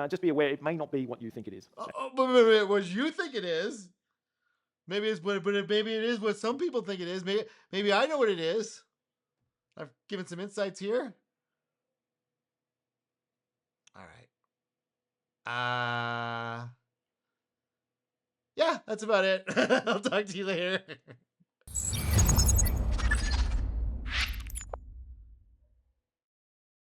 S2: just be aware it may not be what you think it is.
S1: But what you think it is maybe it is what some people think it is. Maybe I know what it is. I've given some insights here. All right. Yeah, that's about it. I'll talk to you later.